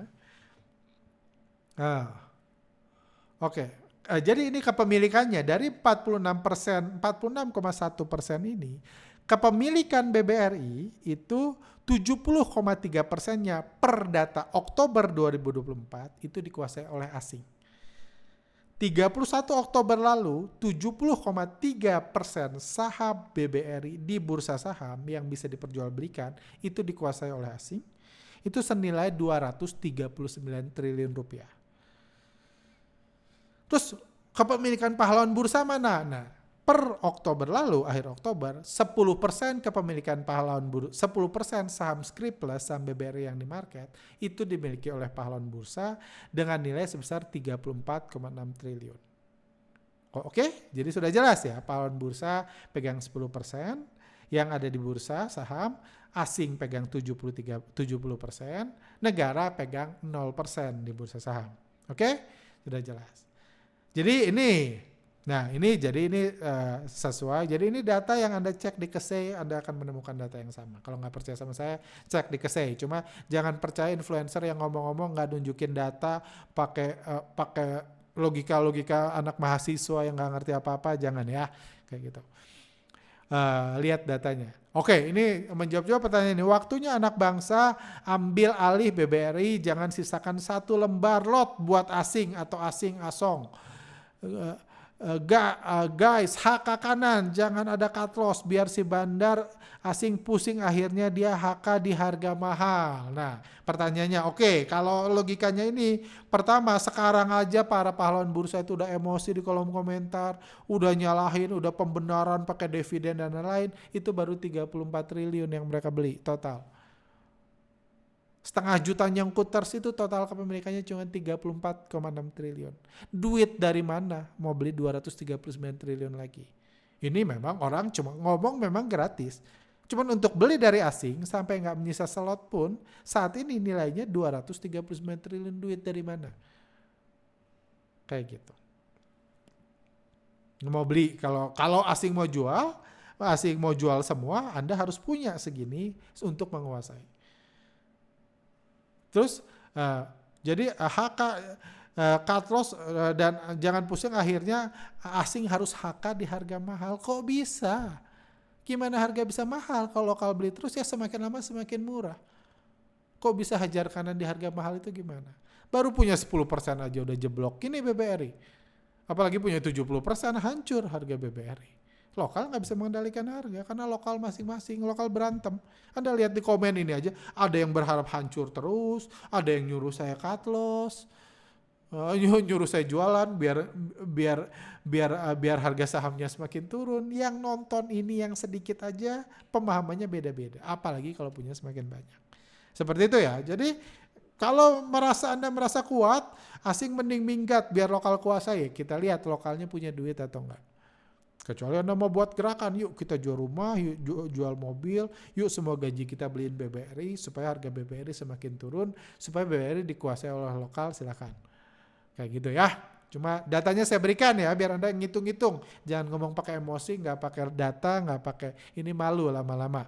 Speaker 1: Jadi ini kepemilikannya dari 46%, 46,1% ini, kepemilikan BBRI itu 70,3%-nya per data Oktober 2024 itu dikuasai oleh asing. 31 Oktober lalu, 70,3% saham BBRI di bursa saham yang bisa diperjualbelikan itu dikuasai oleh asing. Itu senilai 239 triliun rupiah. Terus kepemilikan pahlawan bursa mana? Nah, per Oktober lalu, akhir Oktober, 10% kepemilikan pahlawan bursa, 10% saham Skriples, saham BBRI yang di market, itu dimiliki oleh pahlawan bursa dengan nilai sebesar 34,6 triliun. Oke, jadi sudah jelas ya, pahlawan bursa pegang 10%, yang ada di bursa saham, asing pegang 70%, negara pegang 0% di bursa saham. Oke, sudah jelas. Jadi ini sesuai. Jadi ini data yang Anda cek di Kesei, Anda akan menemukan data yang sama. Kalau nggak percaya sama saya, cek di Kesei. Cuma jangan percaya influencer yang ngomong-ngomong nggak nunjukin data, pakai logika anak mahasiswa yang nggak ngerti apa-apa, jangan ya, kayak gitu. Lihat datanya. Oke, ini menjawab pertanyaan ini. Waktunya anak bangsa ambil alih BBRI, jangan sisakan 1 lembar lot buat asing atau asing asong. Guys, HK kanan, jangan ada cut loss biar si bandar asing pusing, akhirnya dia HK di harga mahal. Nah, pertanyaannya, oke, kalau logikanya ini, pertama, sekarang aja para pahlawan bursa itu udah emosi di kolom komentar, udah nyalahin, udah pembenaran pakai dividen dan lain-lain, itu baru 34 triliun yang mereka beli total. Setengah juta nyangkuters itu total kepemilikannya cuma 34,6 triliun. Duit dari mana mau beli 239 triliun lagi? Ini memang orang cuma ngomong memang gratis. Cuman untuk beli dari asing sampai nggak menyisa slot pun saat ini nilainya 239 triliun, duit dari mana? Kayak gitu. Mau beli, kalau asing mau jual semua, Anda harus punya segini untuk menguasai. Terus jadi HK cut loss dan jangan pusing, akhirnya asing harus HK di harga mahal. Kok bisa? Gimana harga bisa mahal? Kalau lokal beli terus ya semakin lama semakin murah. Kok bisa hajar kanan di harga mahal itu gimana? Baru punya 10% aja udah jeblok. Ini BBRI. Apalagi punya 70% hancur harga BBRI. Lokal nggak bisa mengendalikan harga karena lokal masing-masing, lokal berantem. Anda lihat di komen ini aja, ada yang berharap hancur terus, ada yang nyuruh saya cut loss, nyuruh saya jualan biar harga sahamnya semakin turun. Yang nonton ini yang sedikit aja pemahamannya beda-beda, apalagi kalau punya semakin banyak. Seperti itu ya. Jadi kalau Anda merasa kuat, asing mending minggat biar lokal kuasai. Kita lihat lokalnya punya duit atau enggak. Kecuali Anda mau buat gerakan, yuk kita jual rumah, yuk jual mobil, yuk semua gaji kita beliin BBRI supaya harga BBRI semakin turun, supaya BBRI dikuasai oleh lokal, silakan. Kayak gitu ya. Cuma datanya saya berikan ya, biar Anda ngitung-ngitung. Jangan ngomong pakai emosi, nggak pakai data, nggak pakai, ini malu lama-lama.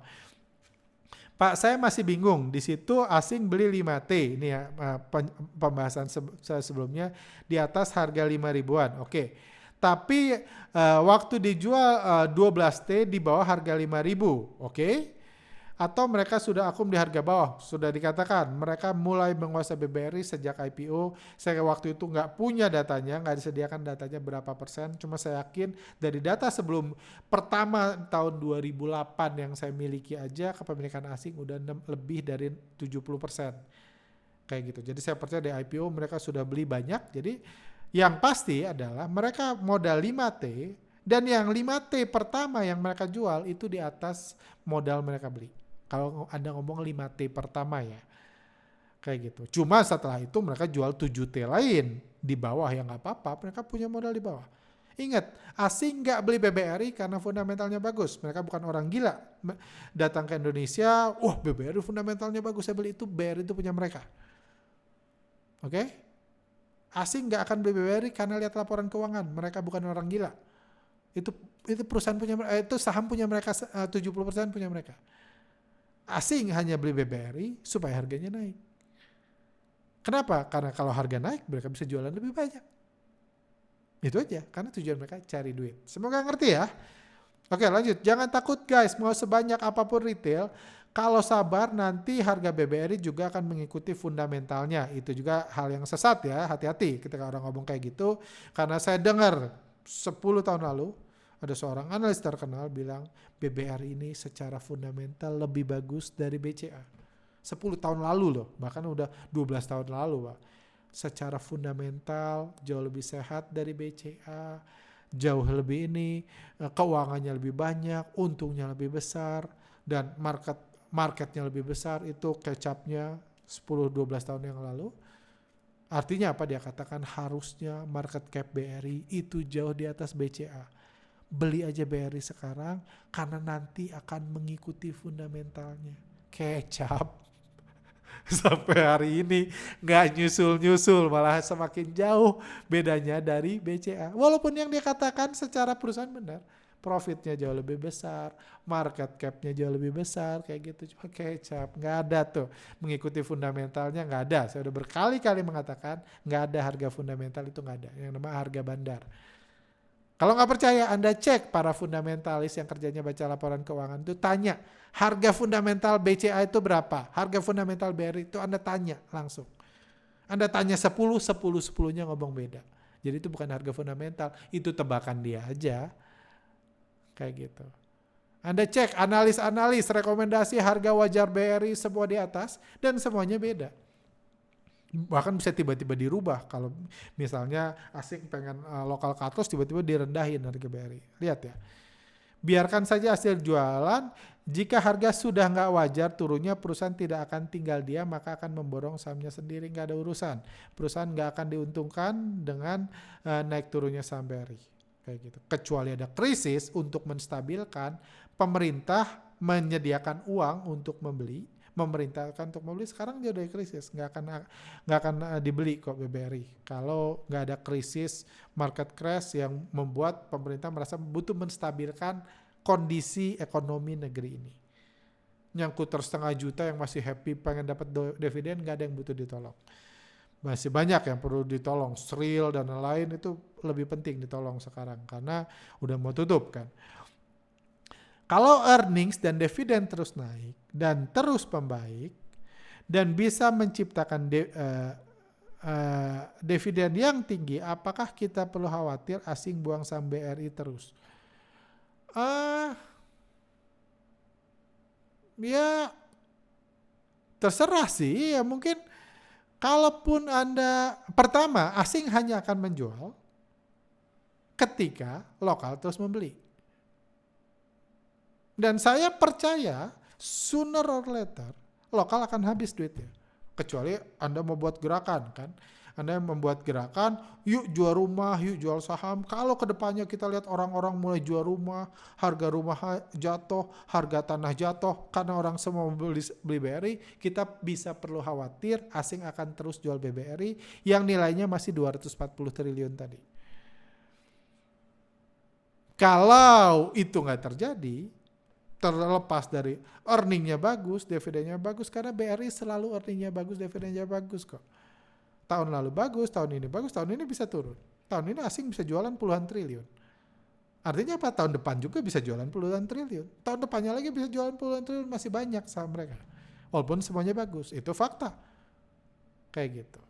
Speaker 1: Pak, saya masih bingung. Di situ asing beli 5T. Ini ya pembahasan saya sebelumnya, di atas harga 5 ribuan. Oke. Tapi waktu dijual 12T di bawah harga 5.000, oke? Atau mereka sudah akum di harga bawah, sudah dikatakan mereka mulai menguasai BBRI sejak IPO. Saya waktu itu nggak punya datanya, nggak disediakan datanya berapa persen, cuma saya yakin dari data sebelum pertama tahun 2008 yang saya miliki aja, kepemilikan asing udah lebih dari 70%. Kayak gitu. Jadi saya percaya di IPO mereka sudah beli banyak, jadi yang pasti adalah mereka modal 5T dan yang 5T pertama yang mereka jual itu di atas modal mereka beli. Kalau Anda ngomong 5T pertama ya. Kayak gitu. Cuma setelah itu mereka jual 7T lain di bawah, ya nggak apa-apa, mereka punya modal di bawah. Ingat, asing nggak beli BBRI karena fundamentalnya bagus. Mereka bukan orang gila. Datang ke Indonesia, BBRI fundamentalnya bagus, saya beli itu, BBRI itu punya mereka. Oke? Asing nggak akan beli BBRI karena lihat laporan keuangan. Mereka bukan orang gila. Itu perusahaan punya itu saham punya mereka, 70% punya mereka. Asing hanya beli BBRI supaya harganya naik. Kenapa? Karena kalau harga naik mereka bisa jualan lebih banyak. Itu aja, karena tujuan mereka cari duit. Semoga ngerti ya. Oke, lanjut. Jangan takut guys, mau sebanyak apapun retail, kalau sabar nanti harga BBRI juga akan mengikuti fundamentalnya. Itu juga hal yang sesat ya, hati-hati ketika orang ngomong kayak gitu. Karena saya dengar 10 tahun lalu, ada seorang analis terkenal bilang BBRI ini secara fundamental lebih bagus dari BCA. 10 tahun lalu loh, bahkan udah 12 tahun lalu Pak. Secara fundamental jauh lebih sehat dari BCA, jauh lebih ini, keuangannya lebih banyak, untungnya lebih besar, dan marketnya lebih besar, itu kecapnya 10-12 tahun yang lalu. Artinya apa? Dia katakan harusnya market cap BRI itu jauh di atas BCA. Beli aja BRI sekarang karena nanti akan mengikuti fundamentalnya. Kecap. Sampai hari ini nggak nyusul-nyusul, malah semakin jauh bedanya dari BCA. Walaupun yang dia katakan secara perusahaan benar, profitnya jauh lebih besar, market capnya jauh lebih besar, kayak gitu. Cuma kecap, nggak ada tuh mengikuti fundamentalnya, nggak ada. Saya udah berkali-kali mengatakan nggak ada harga fundamental, itu nggak ada. Yang namanya harga bandar. Kalau nggak percaya, Anda cek para fundamentalis yang kerjanya baca laporan keuangan itu, tanya harga fundamental BCA itu berapa, harga fundamental BRI itu Anda tanya langsung. Anda tanya 10, 10-10-nya ngomong beda. Jadi itu bukan harga fundamental, itu tebakan dia aja. Kayak gitu. Anda cek analis-analis, rekomendasi harga wajar BRI semua di atas, dan semuanya beda. Bahkan bisa tiba-tiba dirubah kalau misalnya asing pengen lokal cut loss, tiba-tiba direndahin harga BRI. Lihat ya. Biarkan saja hasil jualan, jika harga sudah nggak wajar turunnya, perusahaan tidak akan tinggal diam, maka akan memborong sahamnya sendiri, nggak ada urusan. Perusahaan nggak akan diuntungkan dengan naik turunnya saham BRI. Kayak gitu. Kecuali ada krisis, untuk menstabilkan, pemerintah menyediakan uang untuk membeli, memerintahkan untuk membeli. Sekarang dia udah krisis, nggak akan dibeli kok BBRI kalau nggak ada krisis market crash yang membuat pemerintah merasa butuh menstabilkan kondisi ekonomi negeri ini. Nyangkut 1,5 juta yang masih happy pengen dapat dividen, nggak ada yang butuh ditolong. Masih banyak yang perlu ditolong, Sril dan lain itu lebih penting ditolong sekarang karena udah mau tutup kan. Kalau earnings dan dividen terus naik dan terus membaik dan bisa menciptakan dividen yang tinggi, apakah kita perlu khawatir asing buang saham BRI terus? Ya terserah sih, ya mungkin kalaupun Anda, pertama asing hanya akan menjual ketika lokal terus membeli. Dan saya percaya sooner or later lokal akan habis duitnya. Kecuali Anda mau buat gerakan kan. Anda membuat gerakan, yuk jual rumah, yuk jual saham. Kalau kedepannya kita lihat orang-orang mulai jual rumah, harga rumah jatuh, harga tanah jatuh, karena orang semua beli BRI, kita bisa perlu khawatir asing akan terus jual BBRI yang nilainya masih 240 triliun tadi. Kalau itu nggak terjadi, terlepas dari earningnya bagus, dividennya bagus, karena BRI selalu earningnya bagus, dividennya bagus kok. Tahun lalu bagus, tahun ini bagus, tahun ini bisa turun. Tahun ini asing bisa jualan puluhan triliun. Artinya apa? Tahun depan juga bisa jualan puluhan triliun. Tahun depannya lagi bisa jualan puluhan triliun, masih banyak saham mereka. Walaupun semuanya bagus, itu fakta. Kayak gitu.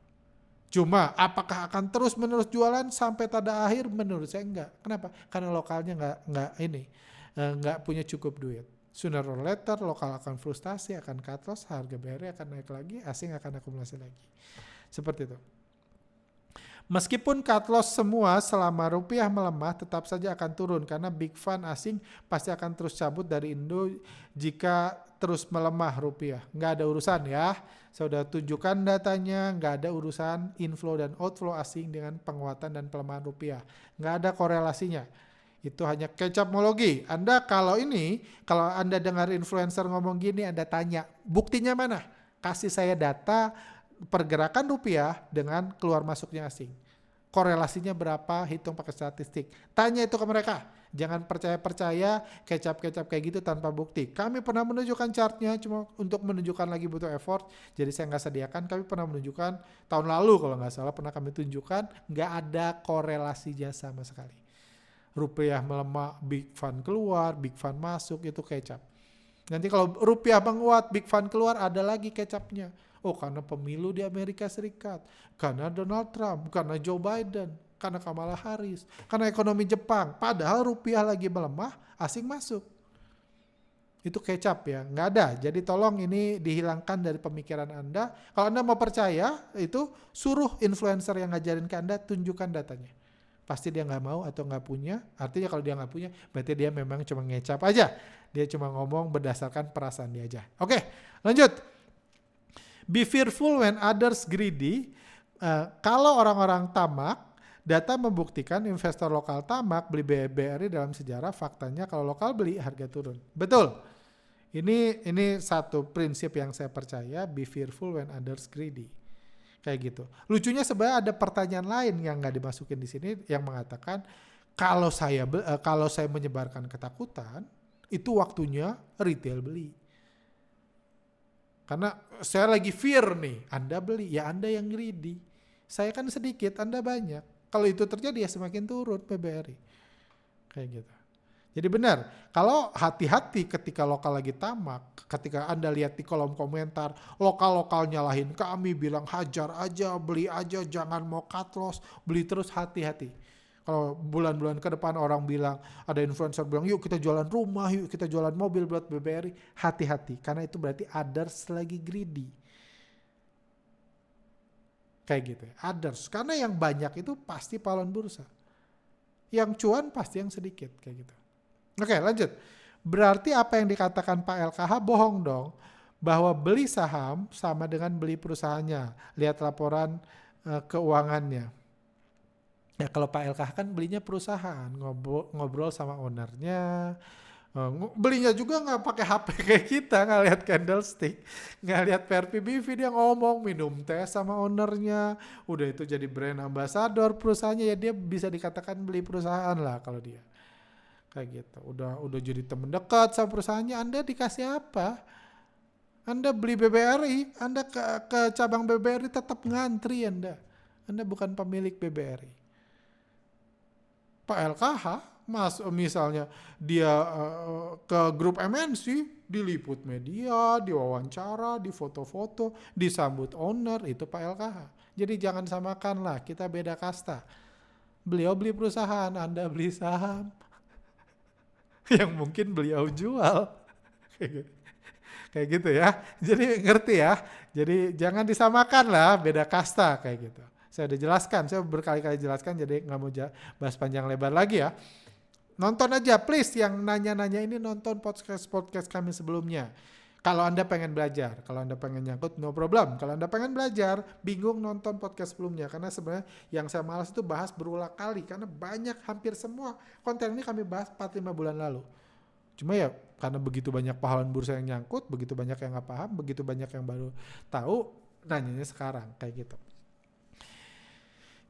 Speaker 1: Cuma apakah akan terus menerus jualan sampai tada akhir? Menurut saya enggak. Kenapa? Karena lokalnya nggak punya cukup duit. Sooner or later lokal akan frustasi, akan cut loss, harga BRI akan naik lagi, asing akan akumulasi lagi. Seperti itu. Meskipun cut loss semua selama rupiah melemah, tetap saja akan turun karena big fund asing pasti akan terus cabut dari Indo jika terus melemah rupiah. Nggak ada urusan ya. Saya sudah tunjukkan datanya, nggak ada urusan inflow dan outflow asing dengan penguatan dan pelemahan rupiah. Nggak ada korelasinya. Itu hanya kecapmologi. Kalau Anda dengar influencer ngomong gini, Anda tanya, buktinya mana? Kasih saya data pergerakan rupiah dengan keluar masuknya asing. Korelasinya berapa, hitung pakai statistik. Tanya itu ke mereka. Jangan percaya-percaya kecap-kecap kayak gitu tanpa bukti. Kami pernah menunjukkan chartnya, cuma untuk menunjukkan lagi butuh effort. Jadi saya nggak sediakan. Kami pernah menunjukkan tahun lalu kalau nggak salah pernah kami tunjukkan. Nggak ada korelasinya sama sekali. Rupiah melemah, big fund keluar, big fund masuk, itu kecap. Nanti kalau rupiah menguat, big fund keluar, ada lagi kecapnya. Oh, karena pemilu di Amerika Serikat, karena Donald Trump, karena Joe Biden, karena Kamala Harris, karena ekonomi Jepang. Padahal rupiah lagi melemah, asing masuk. Itu kecap ya, nggak ada. Jadi tolong ini dihilangkan dari pemikiran Anda. Kalau Anda mau percaya, itu suruh influencer yang ngajarin ke Anda, tunjukkan datanya. Pasti dia nggak mau atau nggak punya. Artinya kalau dia nggak punya, berarti dia memang cuma ngecap aja. Dia cuma ngomong berdasarkan perasaan dia aja. Oke, lanjut. Be fearful when others greedy. Kalau orang-orang tamak, data membuktikan investor lokal tamak beli BRI dalam sejarah. Faktanya kalau lokal beli harga turun. Betul. Ini satu prinsip yang saya percaya. Be fearful when others greedy. Kayak gitu. Lucunya sebenarnya ada pertanyaan lain yang nggak dimasukin di sini yang mengatakan kalau saya menyebarkan ketakutan, itu waktunya retail beli. Karena saya lagi fear nih, Anda beli, ya Anda yang greedy. Saya kan sedikit, Anda banyak. Kalau itu terjadi ya semakin turun PBRI. Kayak gitu. Jadi benar, kalau hati-hati ketika lokal lagi tamak, ketika Anda lihat di kolom komentar, lokal-lokal nyalahin kami, bilang hajar aja, beli aja, jangan mau cut loss, beli terus, hati-hati. Kalau bulan-bulan ke depan orang bilang, ada influencer bilang, yuk kita jualan rumah, yuk kita jualan mobil buat BBRI. Hati-hati, karena itu berarti others lagi greedy. Kayak gitu ya, others. Karena yang banyak itu pasti pahlawan bursa. Yang cuan pasti yang sedikit, kayak gitu. Oke, lanjut. Berarti apa yang dikatakan Pak LKH bohong dong. Bahwa beli saham sama dengan beli perusahaannya. Lihat laporan keuangannya. Ya kalau Pak LKH kan belinya perusahaan, ngobrol sama ownernya, belinya juga nggak pakai HP kayak kita, nggak lihat candlestick, nggak lihat PRPBV, dia ngomong minum teh sama ownernya, udah itu jadi brand ambassador perusahaannya, ya dia bisa dikatakan beli perusahaan lah kalau dia kayak gitu. Udah jadi teman dekat sama perusahaannya, Anda dikasih apa? Anda beli BBRI, Anda ke cabang BBRI tetap ngantri Anda bukan pemilik BBRI. Pak LKH, misalnya dia ke grup MNC, diliput media, diwawancara, difoto-foto, disambut owner, itu Pak LKH. Jadi jangan samakan lah, kita beda kasta. Beliau beli perusahaan, Anda beli saham. Yang mungkin beliau jual. Kayak gitu ya. Jadi ngerti ya. Jadi jangan disamakan lah, beda kasta kayak gitu. Saya udah jelaskan, saya berkali-kali jelaskan, jadi nggak mau bahas panjang lebar lagi ya. Nonton aja please, yang nanya-nanya ini nonton podcast kami sebelumnya. Kalau Anda pengen belajar, kalau Anda pengen nyangkut, no problem. Kalau Anda pengen belajar, bingung, nonton podcast sebelumnya. Karena sebenarnya yang saya malas itu bahas berulang kali, karena banyak, hampir semua konten ini kami bahas 4-5 bulan lalu. Cuma ya karena begitu banyak pahlawan bursa yang nyangkut, begitu banyak yang nggak paham, begitu banyak yang baru tahu, nanyanya sekarang kayak gitu.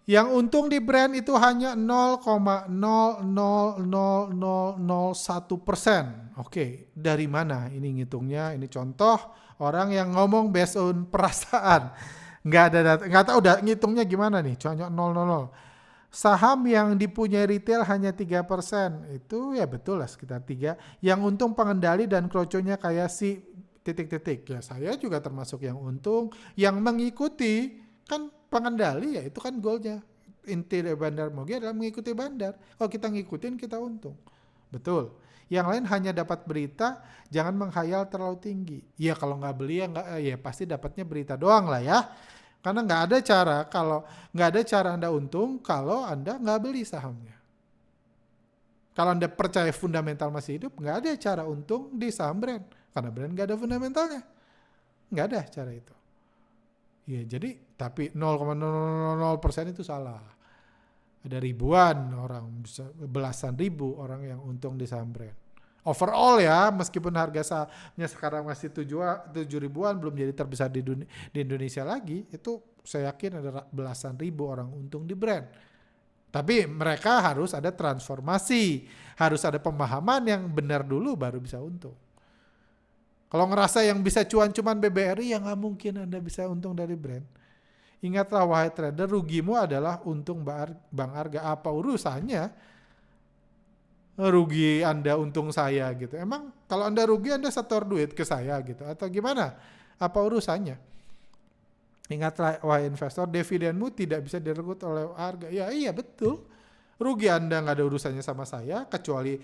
Speaker 1: Yang untung di brand itu hanya 0,00001%. Oke, dari mana ini ngitungnya? Ini contoh orang yang ngomong based on perasaan. Nggak ada data, nggak tahu udah ngitungnya gimana nih. Contoh 000. Saham yang dipunyai retail hanya 3%. Itu ya betul lah sekitar 3. Yang untung pengendali dan kroconya kayak si titik-titik. Ya saya juga termasuk yang untung. Yang mengikuti kan pengendali, ya itu kan goalnya. Inti dari Bandar Mogi adalah mengikuti bandar. Kalau kita ngikutin, kita untung. Betul. Yang lain hanya dapat berita, jangan menghayal terlalu tinggi. Ya kalau nggak beli ya pasti dapatnya berita doang lah ya. Karena nggak ada cara, kalau nggak ada cara Anda untung kalau Anda nggak beli sahamnya. Kalau Anda percaya fundamental masih hidup, nggak ada cara untung di saham brand. Karena brand nggak ada fundamentalnya. Nggak ada cara itu. Ya jadi, tapi 0,000% itu salah. Ada ribuan orang, belasan ribu orang yang untung di saham brand. Overall ya, meskipun harga sahamnya sekarang masih 7 ribuan, belum jadi terbesar di Indonesia lagi, itu saya yakin ada belasan ribu orang untung di brand. Tapi mereka harus ada transformasi, harus ada pemahaman yang benar dulu baru bisa untung. Kalau ngerasa yang bisa cuan cuman BBRI, ya nggak mungkin Anda bisa untung dari brand. Ingatlah wahai trader, rugimu adalah untung Bang Arga. Apa urusannya rugi Anda untung saya gitu? Emang kalau Anda rugi Anda setor duit ke saya gitu? Atau gimana? Apa urusannya? Ingatlah wahai investor, dividenmu tidak bisa direnggut oleh harga. Ya iya betul. Rugi Anda nggak ada urusannya sama saya, kecuali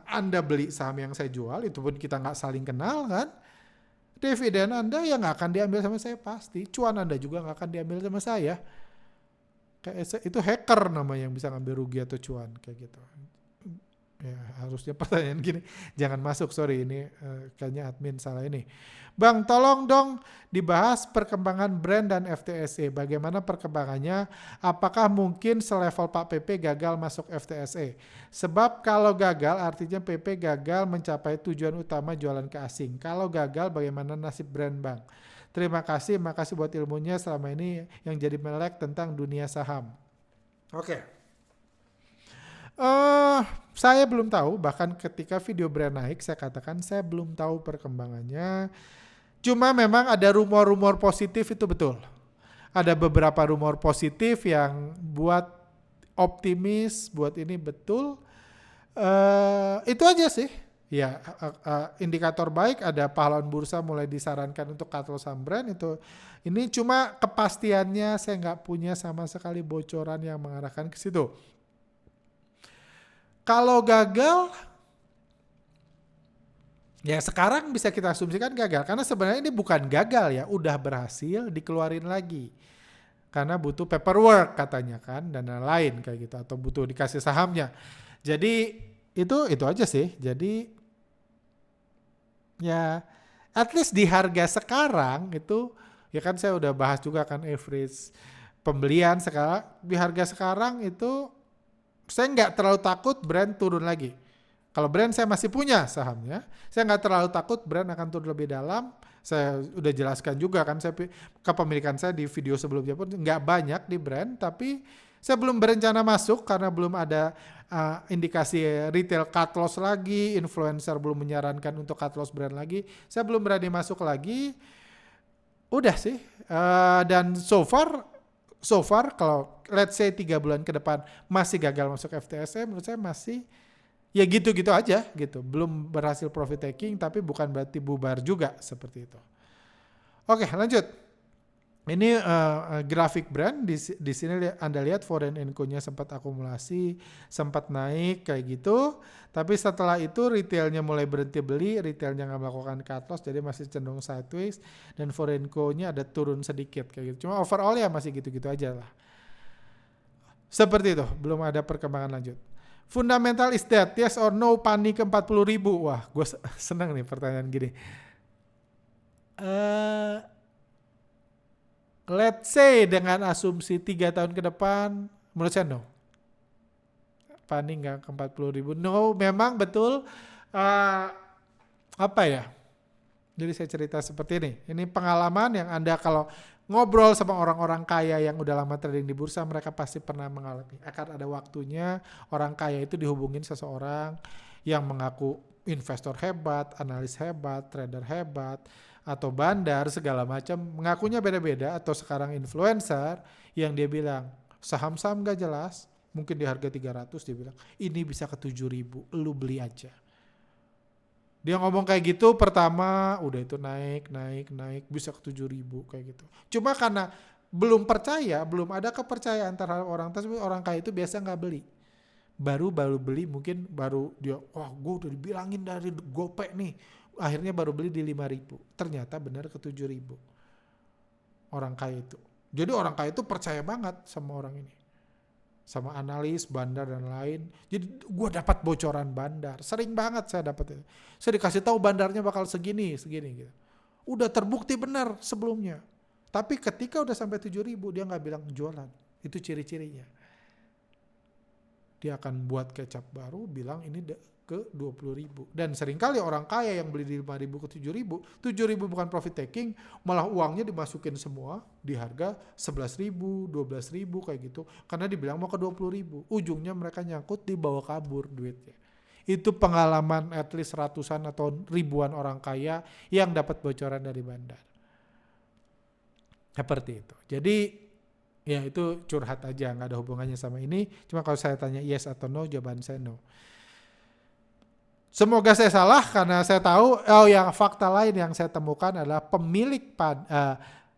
Speaker 1: Anda beli saham yang saya jual, itu pun kita nggak saling kenal kan. Dividen Anda ya nggak akan diambil sama saya pasti. Cuan Anda juga nggak akan diambil sama saya. Kayak itu hacker namanya yang bisa ngambil rugi atau cuan kayak gitu. Ya harusnya pertanyaan gini jangan masuk, sorry ini kayaknya admin salah ini. Bang tolong dong dibahas perkembangan brand dan FTSE, bagaimana perkembangannya, apakah mungkin selevel Pak PP gagal masuk FTSE, sebab kalau gagal artinya PP gagal mencapai tujuan utama jualan ke asing, kalau gagal bagaimana nasib brand bang. Terima kasih, makasih buat ilmunya selama ini yang jadi melek tentang dunia saham. Oke. Saya belum tahu, bahkan ketika video brand naik saya katakan saya belum tahu perkembangannya. Cuma memang ada rumor-rumor positif, itu betul. Ada beberapa rumor positif yang buat optimis, buat ini betul. Itu aja sih. Ya, indikator baik ada pahlawan bursa mulai disarankan untuk cut loss saham brand itu. Ini cuma kepastiannya saya nggak punya sama sekali bocoran yang mengarahkan ke situ. Kalau gagal, ya sekarang bisa kita asumsikan gagal. Karena sebenarnya ini bukan gagal ya, udah berhasil dikeluarin lagi. Karena butuh paperwork katanya kan, dan lain-lain kayak gitu. Atau butuh dikasih sahamnya. Jadi itu aja sih. Jadi ya at least di harga sekarang itu, ya kan saya udah bahas juga kan average pembelian sekarang. Di harga sekarang itu saya nggak terlalu takut brand turun lagi. Kalau brand saya masih punya sahamnya, saya nggak terlalu takut brand akan turun lebih dalam. Saya udah jelaskan juga kan, kepemilikan saya di video sebelumnya pun nggak banyak di brand, tapi saya belum berencana masuk karena belum ada indikasi retail cut loss lagi, influencer belum menyarankan untuk cut loss brand lagi. Saya belum berani masuk lagi. Udah sih, dan so far kalau let's say 3 bulan ke depan masih gagal masuk FTSE, menurut saya masih ya gitu-gitu aja gitu. Belum berhasil profit taking tapi bukan berarti bubar juga seperti itu. Oke, lanjut. Ini grafik brand di sini Anda lihat Foreign & Co-nya sempat akumulasi, sempat naik kayak gitu. Tapi setelah itu retailnya mulai berhenti beli, retailnya nggak melakukan cut loss, jadi masih cenderung sideways. Dan Foreign Co-nya ada turun sedikit kayak gitu. Cuma overall ya masih gitu-gitu aja lah. Seperti itu, belum ada perkembangan lanjut. Fundamental is dead, yes or no, panik ke 40.000. Wah, gue seneng nih pertanyaan gini. Let's say dengan asumsi 3 tahun ke depan, menurut saya no. Panik nggak ke 40.000. No, memang betul. Apa ya? Jadi saya cerita seperti ini. Ini pengalaman yang Anda kalau ngobrol sama orang-orang kaya yang udah lama trading di bursa, mereka pasti pernah mengalami. Akan ada waktunya orang kaya itu dihubungin seseorang yang mengaku investor hebat, analis hebat, trader hebat, atau bandar segala macam, mengakunya beda-beda, atau sekarang influencer yang dia bilang saham-saham gak jelas, mungkin di harga 300 dia bilang ini bisa ke 7.000, lu beli aja. Dia ngomong kayak gitu pertama udah itu naik bisa ke 7.000 kayak gitu. Cuma karena belum percaya, belum ada kepercayaan terhadap orang tersebut, orang kaya itu biasa nggak beli. Baru beli mungkin baru dia, wah gue udah dibilangin dari GoPay nih. Akhirnya baru beli di 5.000. Ternyata benar ke 7.000. Orang kaya itu. Jadi orang kaya itu percaya banget sama orang ini. Sama analis, bandar dan lain. Jadi gue dapat bocoran bandar. Sering banget saya dapat itu. Saya dikasih tahu bandarnya bakal segini gitu. Udah terbukti benar sebelumnya. Tapi ketika udah sampai 7.000 dia nggak bilang jualan. Itu ciri-cirinya. Dia akan buat kecap baru, bilang ini ke 20.000. Dan seringkali orang kaya yang beli di 5.000 ke 7.000, 7.000 bukan profit taking, malah uangnya dimasukin semua di harga 11.000, 12.000 kayak gitu. Karena dibilang mau ke 20.000. Ujungnya mereka nyangkut dibawa kabur duitnya. Itu pengalaman at least ratusan atau ribuan orang kaya yang dapat bocoran dari bandar. Seperti itu. Jadi ya itu curhat aja, nggak ada hubungannya sama ini. Cuma kalau saya tanya yes atau no, jawaban saya no. Semoga saya salah karena saya tahu yang fakta lain yang saya temukan adalah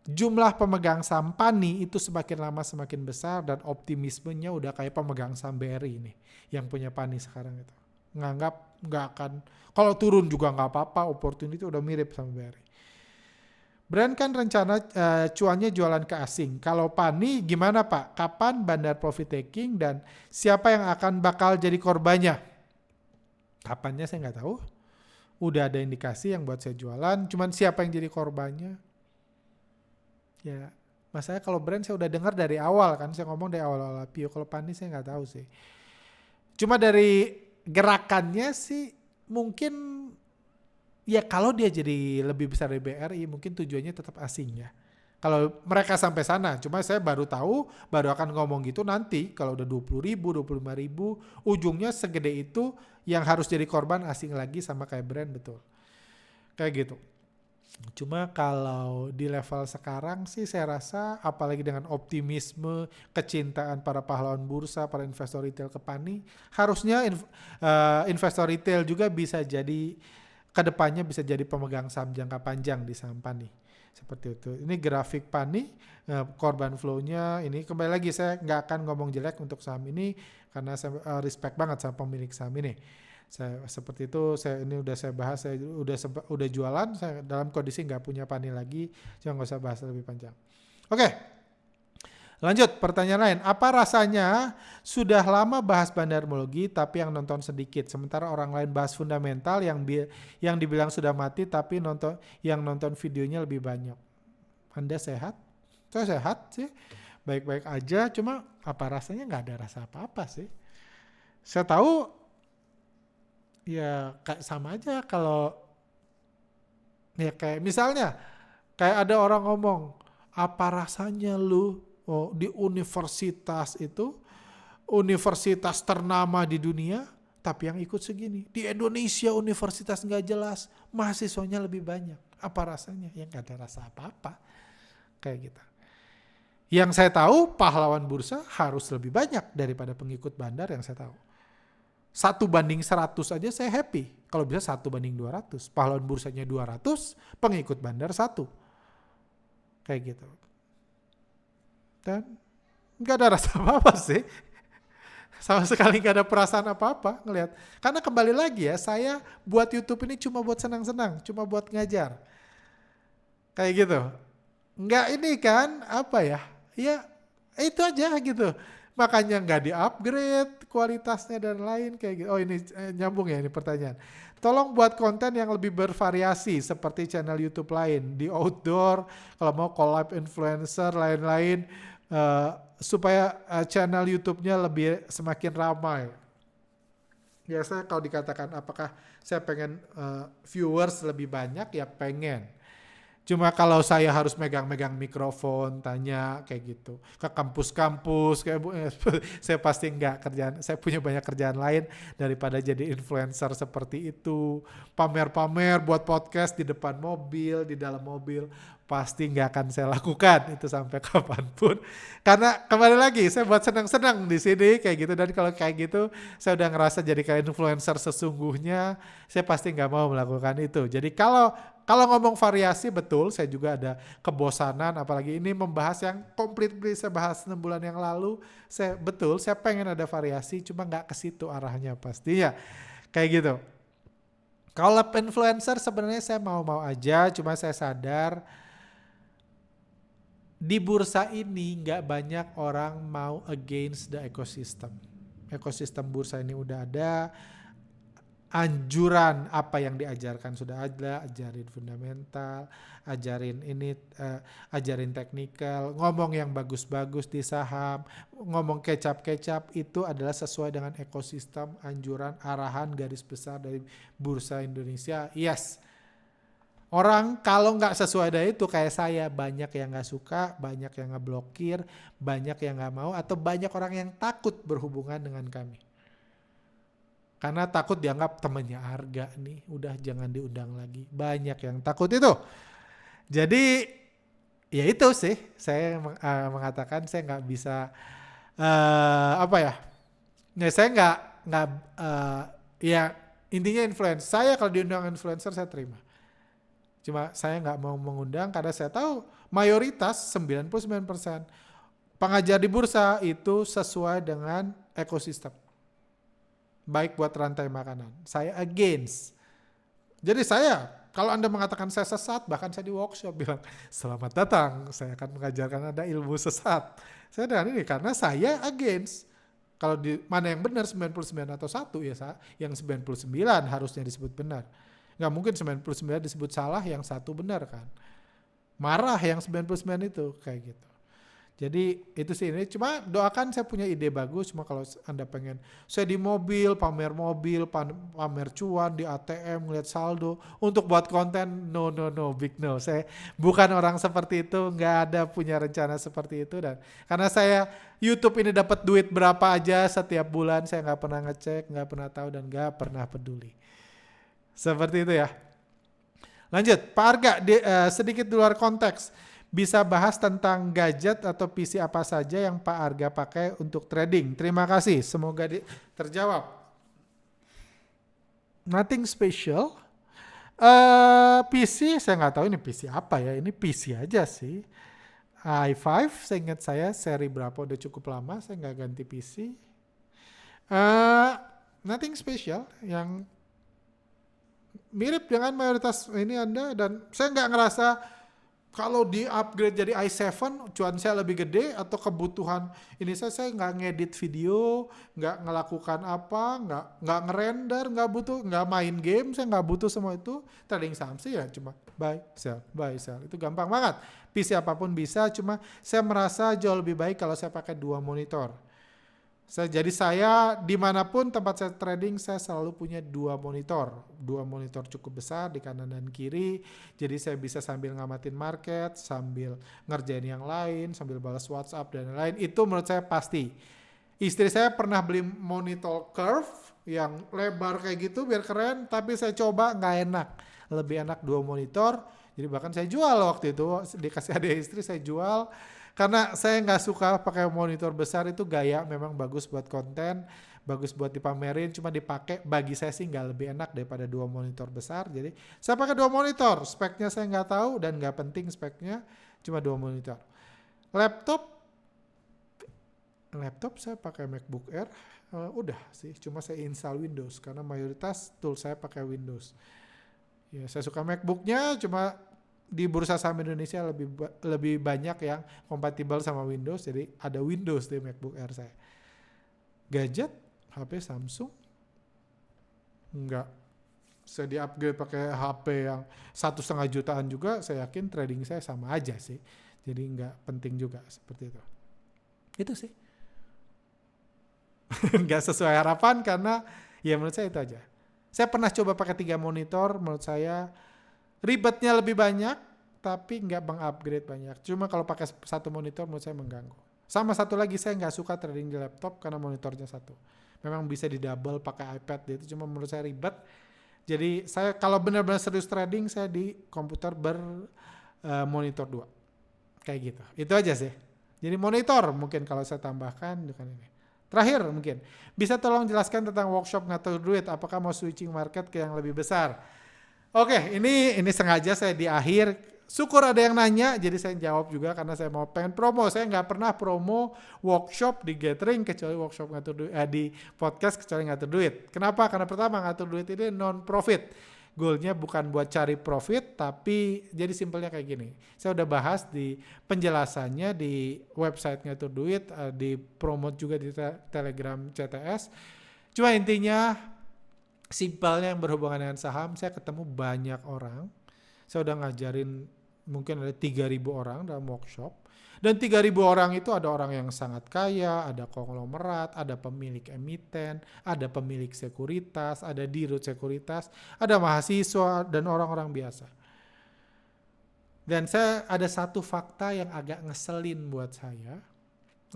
Speaker 1: jumlah pemegang saham PANI itu semakin lama semakin besar dan optimismenya udah kayak pemegang saham BRI ini yang punya PANI sekarang itu. Nganggap nggak akan, kalau turun juga nggak apa-apa, opportunity udah mirip sama BRI. Brand kan rencana cuannya jualan ke asing. Kalau PANI gimana Pak? Kapan bandar profit taking dan siapa yang akan bakal jadi korbannya? Kapannya saya nggak tahu. Udah ada indikasi yang buat saya jualan. Cuman siapa yang jadi korbannya? Ya, masalahnya kalau brand saya udah dengar dari awal kan. Saya ngomong dari awal-awal IPO. Kalau PANI saya nggak tahu sih. Cuma dari gerakannya sih mungkin ya kalau dia jadi lebih besar dari BRI mungkin tujuannya tetap asing ya. Kalau mereka sampai sana, cuma saya baru tahu, baru akan ngomong gitu nanti kalau udah 20.000, 25.000, ujungnya segede itu yang harus jadi korban asing lagi sama kayak brand, betul. Kayak gitu. Cuma kalau di level sekarang sih saya rasa apalagi dengan optimisme, kecintaan para pahlawan bursa, para investor retail ke PANI, harusnya investor retail juga bisa jadi, kedepannya bisa jadi pemegang saham jangka panjang di saham PANI. Seperti itu. Ini grafik PANI, korban flow-nya. Ini kembali lagi saya nggak akan ngomong jelek untuk saham ini karena saya respect banget sama pemilik saham ini. Saya seperti itu. Ini udah saya bahas. Saya udah jualan. Saya dalam kondisi nggak punya PANI lagi. Jangan nggak usah bahas lebih panjang. Oke. Lanjut, pertanyaan lain. Apa rasanya sudah lama bahas bandarmologi tapi yang nonton sedikit, sementara orang lain bahas fundamental yang dibilang sudah mati tapi yang nonton videonya lebih banyak. Anda sehat? Saya sehat sih, baik-baik aja. Cuma apa rasanya, nggak ada rasa apa-apa sih. Saya tahu ya kayak sama aja kalau ya kayak misalnya kayak ada orang ngomong, apa rasanya lu di universitas itu, universitas ternama di dunia, tapi yang ikut segini. Di Indonesia universitas nggak jelas, mahasiswanya lebih banyak. Apa rasanya? Ya nggak ada rasa apa-apa. Kayak gitu. Yang saya tahu pahlawan bursa harus lebih banyak daripada pengikut bandar yang saya tahu. 1:100 aja saya happy. Kalau bisa 1:200. Pahlawan bursanya 200, pengikut bandar 1. Kayak gitu. Dan nggak ada rasa apa-apa sih. Sama sekali nggak ada perasaan apa-apa ngelihat. Karena kembali lagi ya, saya buat YouTube ini cuma buat senang-senang, cuma buat ngajar. Kayak gitu. Nggak ini kan, apa ya, ya itu aja gitu. Makanya nggak di-upgrade kualitasnya dan lain kayak gitu. Oh ini nyambung ya ini pertanyaan. Tolong buat konten yang lebih bervariasi seperti channel YouTube lain. Di outdoor, kalau mau collab influencer, lain-lain. Supaya channel YouTube-nya semakin ramai. Biasanya kalau dikatakan apakah saya pengen viewers lebih banyak, ya pengen. Cuma kalau saya harus megang-megang mikrofon, tanya kayak gitu ke kampus-kampus, saya pasti enggak. Saya punya banyak kerjaan lain daripada jadi influencer seperti itu. Pamer-pamer buat podcast di depan mobil, di dalam mobil, pasti nggak akan saya lakukan itu sampai kapanpun. Karena kembali lagi saya buat senang-senang di sini kayak gitu, dan kalau kayak gitu saya udah ngerasa jadi kayak influencer sesungguhnya, saya pasti nggak mau melakukan itu. Jadi kalau ngomong variasi, betul saya juga ada kebosanan, apalagi ini membahas yang komplit saya bahas 6 bulan yang lalu. Saya pengen ada variasi, cuma nggak ke situ arahnya pastinya. Kayak gitu. Kalau influencer sebenarnya saya mau aja, cuma saya sadar di bursa ini nggak banyak orang mau against the ecosystem. Ekosistem bursa ini udah anjuran apa yang diajarkan sudah ada, ajarin fundamental, ajarin ini, ajarin teknikal, ngomong yang bagus-bagus di saham, ngomong kecap-kecap, itu adalah sesuai dengan ekosistem, anjuran, arahan, garis besar dari Bursa Indonesia. Yes. Orang kalau nggak sesuai dari itu kayak saya, banyak yang nggak suka, banyak yang ngeblokir, banyak yang nggak mau, atau banyak orang yang takut berhubungan dengan kami. Karena takut dianggap temannya Arga nih, udah jangan diundang lagi. Banyak yang takut itu. Jadi ya itu sih, saya mengatakan saya nggak bisa apa ya? Ya saya nggak ya intinya influencer. Saya kalau diundang influencer saya terima. Cuma saya nggak mau mengundang karena saya tahu mayoritas 99% pengajar di bursa itu sesuai dengan ekosistem. Baik buat rantai makanan. Saya against. Jadi saya, kalau Anda mengatakan saya sesat, bahkan saya di workshop bilang, selamat datang, saya akan mengajarkan Anda ilmu sesat. Saya dengan ini, karena saya against. Kalau di mana yang benar 99 atau 1, ya yang 99 harusnya disebut benar. Nggak mungkin 99 disebut salah, yang 1 benar kan. Marah yang 99 itu, kayak gitu. Jadi itu sih ini, cuma doakan saya punya ide bagus, cuma kalau Anda pengen saya di mobil, pamer cuan di ATM, ngeliat saldo, untuk buat konten, no, big no. Saya bukan orang seperti itu, nggak ada punya rencana seperti itu. Dan karena saya YouTube ini dapat duit berapa aja setiap bulan, saya nggak pernah ngecek, nggak pernah tahu, dan nggak pernah peduli. Seperti itu ya. Lanjut, Pak Arga, sedikit di luar konteks. Bisa bahas tentang gadget atau PC apa saja yang Pak Arga pakai untuk trading. Terima kasih, semoga terjawab. Nothing special. PC, saya nggak tahu ini PC apa ya. Ini PC aja sih. i5, saya ingat saya seri berapa udah cukup lama, saya nggak ganti PC. Nothing special, yang mirip dengan mayoritas ini Anda, dan saya nggak ngerasa kalau di upgrade jadi i7 cuan saya lebih gede, atau kebutuhan ini saya nggak ngedit video, nggak ngelakukan apa, nggak ngerender, nggak butuh, nggak main game, saya nggak butuh semua itu. Trading saham sih ya cuma buy sell, itu gampang banget. PC apapun bisa, cuma saya merasa jauh lebih baik kalau saya pakai 2 monitor. Jadi saya dimanapun tempat saya trading, saya selalu punya 2 monitor. 2 monitor cukup besar di kanan dan kiri. Jadi saya bisa sambil ngamatin market, sambil ngerjain yang lain, sambil balas WhatsApp dan lain-lain. Itu menurut saya pasti. Istri saya pernah beli monitor curve yang lebar kayak gitu biar keren, tapi saya coba nggak enak. Lebih enak 2 monitor. Jadi bahkan saya jual waktu itu, dikasih adik istri saya jual. Karena saya nggak suka pakai monitor besar, itu gaya memang bagus buat konten, bagus buat dipamerin, cuma dipakai bagi saya sih nggak lebih enak daripada 2 monitor besar. Jadi saya pakai 2 monitor, speknya saya nggak tahu dan nggak penting speknya, cuma 2 monitor. Laptop saya pakai MacBook Air, udah sih, cuma saya install Windows karena mayoritas tool saya pakai Windows. Ya, saya suka MacBooknya, cuma di bursa saham Indonesia lebih banyak yang kompatibel sama Windows, jadi ada Windows di MacBook Air saya. Gadget, HP Samsung, enggak. Saya di-upgrade pakai HP yang 1,5 jutaan juga, saya yakin trading saya sama aja sih. Jadi enggak penting juga seperti itu. Itu sih. Enggak sesuai harapan karena ya menurut saya itu aja. Saya pernah coba pakai 3 monitor, menurut saya ribetnya lebih banyak, tapi nggak meng-upgrade banyak. Cuma kalau pakai 1 monitor menurut saya mengganggu. Sama satu lagi, saya nggak suka trading di laptop karena monitornya 1. Memang bisa di double pakai iPad itu, cuma menurut saya ribet. Jadi saya kalau benar-benar serius trading, saya di komputer monitor 2. Kayak gitu. Itu aja sih. Jadi monitor mungkin kalau saya tambahkan dengan ini. Terakhir mungkin, bisa tolong jelaskan tentang workshop ngatur duit, apakah mau switching market ke yang lebih besar? Oke, ini sengaja saya di akhir, syukur ada yang nanya, jadi saya jawab juga karena saya mau pengen promo. Saya nggak pernah promo workshop di Gathering kecuali workshop ngatur duit, di podcast kecuali ngatur duit. Kenapa? Karena pertama, ngatur duit ini non-profit. Goalnya bukan buat cari profit, tapi jadi simpelnya kayak gini. Saya udah bahas di penjelasannya di website ngatur duit, di promote juga di Telegram CTS. Cuma intinya, Simpelnya yang berhubungan dengan saham, saya ketemu banyak orang. Saya udah ngajarin mungkin ada 3.000 orang dalam workshop. Dan 3.000 orang itu ada orang yang sangat kaya, ada konglomerat, ada pemilik emiten, ada pemilik sekuritas, ada dirut sekuritas, ada mahasiswa, dan orang-orang biasa. Dan saya ada satu fakta yang agak ngeselin buat saya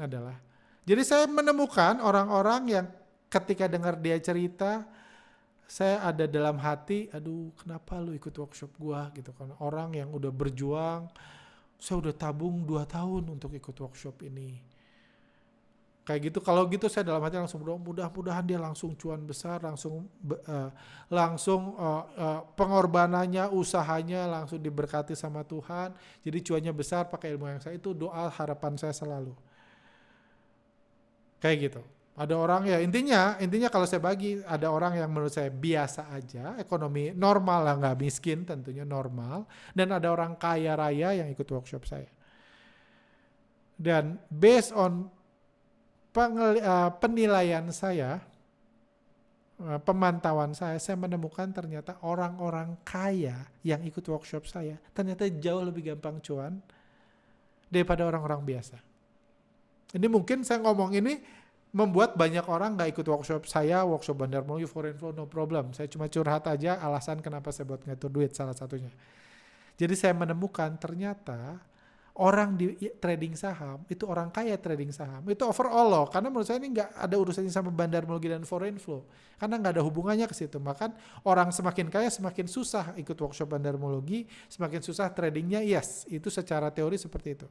Speaker 1: adalah, jadi saya menemukan orang-orang yang ketika dengar dia cerita, saya ada dalam hati, aduh kenapa lu ikut workshop gua gitu kan. Orang yang udah berjuang, saya udah tabung 2 tahun untuk ikut workshop ini. Kayak gitu, kalau gitu saya dalam hati langsung berdoa, mudah-mudahan dia langsung cuan besar, langsung pengorbanannya, usahanya langsung diberkati sama Tuhan. Jadi cuannya besar pakai ilmu yang saya, itu doa harapan saya selalu. Kayak gitu. Ada orang ya, intinya kalau saya bagi, ada orang yang menurut saya biasa aja, ekonomi normal lah, nggak miskin tentunya, normal. Dan ada orang kaya raya yang ikut workshop saya. Dan based on penilaian saya, pemantauan saya menemukan ternyata orang-orang kaya yang ikut workshop saya ternyata jauh lebih gampang cuan daripada orang-orang biasa. Ini mungkin saya ngomong ini membuat banyak orang gak ikut workshop saya, workshop Bandar Melayu, Foreign Flow, no problem. Saya cuma curhat aja alasan kenapa saya buat ngatur duit, salah satunya. Jadi saya menemukan ternyata orang di trading saham, itu orang kaya trading saham, itu overall loh. Karena menurut saya ini gak ada urusannya sama Bandar Melayu dan Foreign Flow. Karena gak ada hubungannya ke situ. Maka orang semakin kaya semakin susah ikut workshop Bandar Melayu, semakin susah tradingnya, yes. Itu secara teori seperti itu.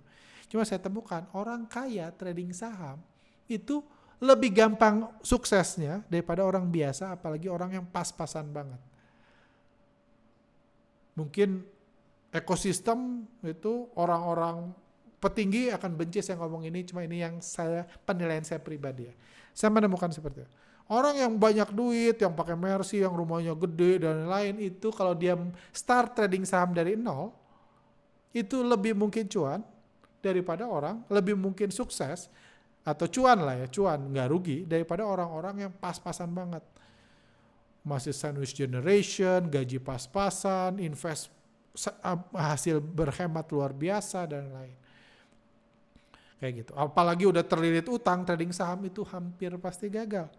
Speaker 1: Cuma saya temukan orang kaya trading saham itu lebih gampang suksesnya daripada orang biasa, apalagi orang yang pas-pasan banget. Mungkin ekosistem itu orang-orang petinggi akan benci saya ngomong ini, cuma ini yang penilaian saya pribadi ya. Saya menemukan seperti itu. Orang yang banyak duit, yang pakai Mercy, yang rumahnya gede dan lain itu, kalau dia start trading saham dari nol, itu lebih mungkin cuan daripada orang, lebih mungkin sukses, atau cuan lah ya, cuan, nggak rugi, daripada orang-orang yang pas-pasan banget. Masih sandwich generation, gaji pas-pasan, invest hasil berhemat luar biasa, dan lain. Kayak gitu. Apalagi udah terlilit utang, trading saham itu hampir pasti gagal.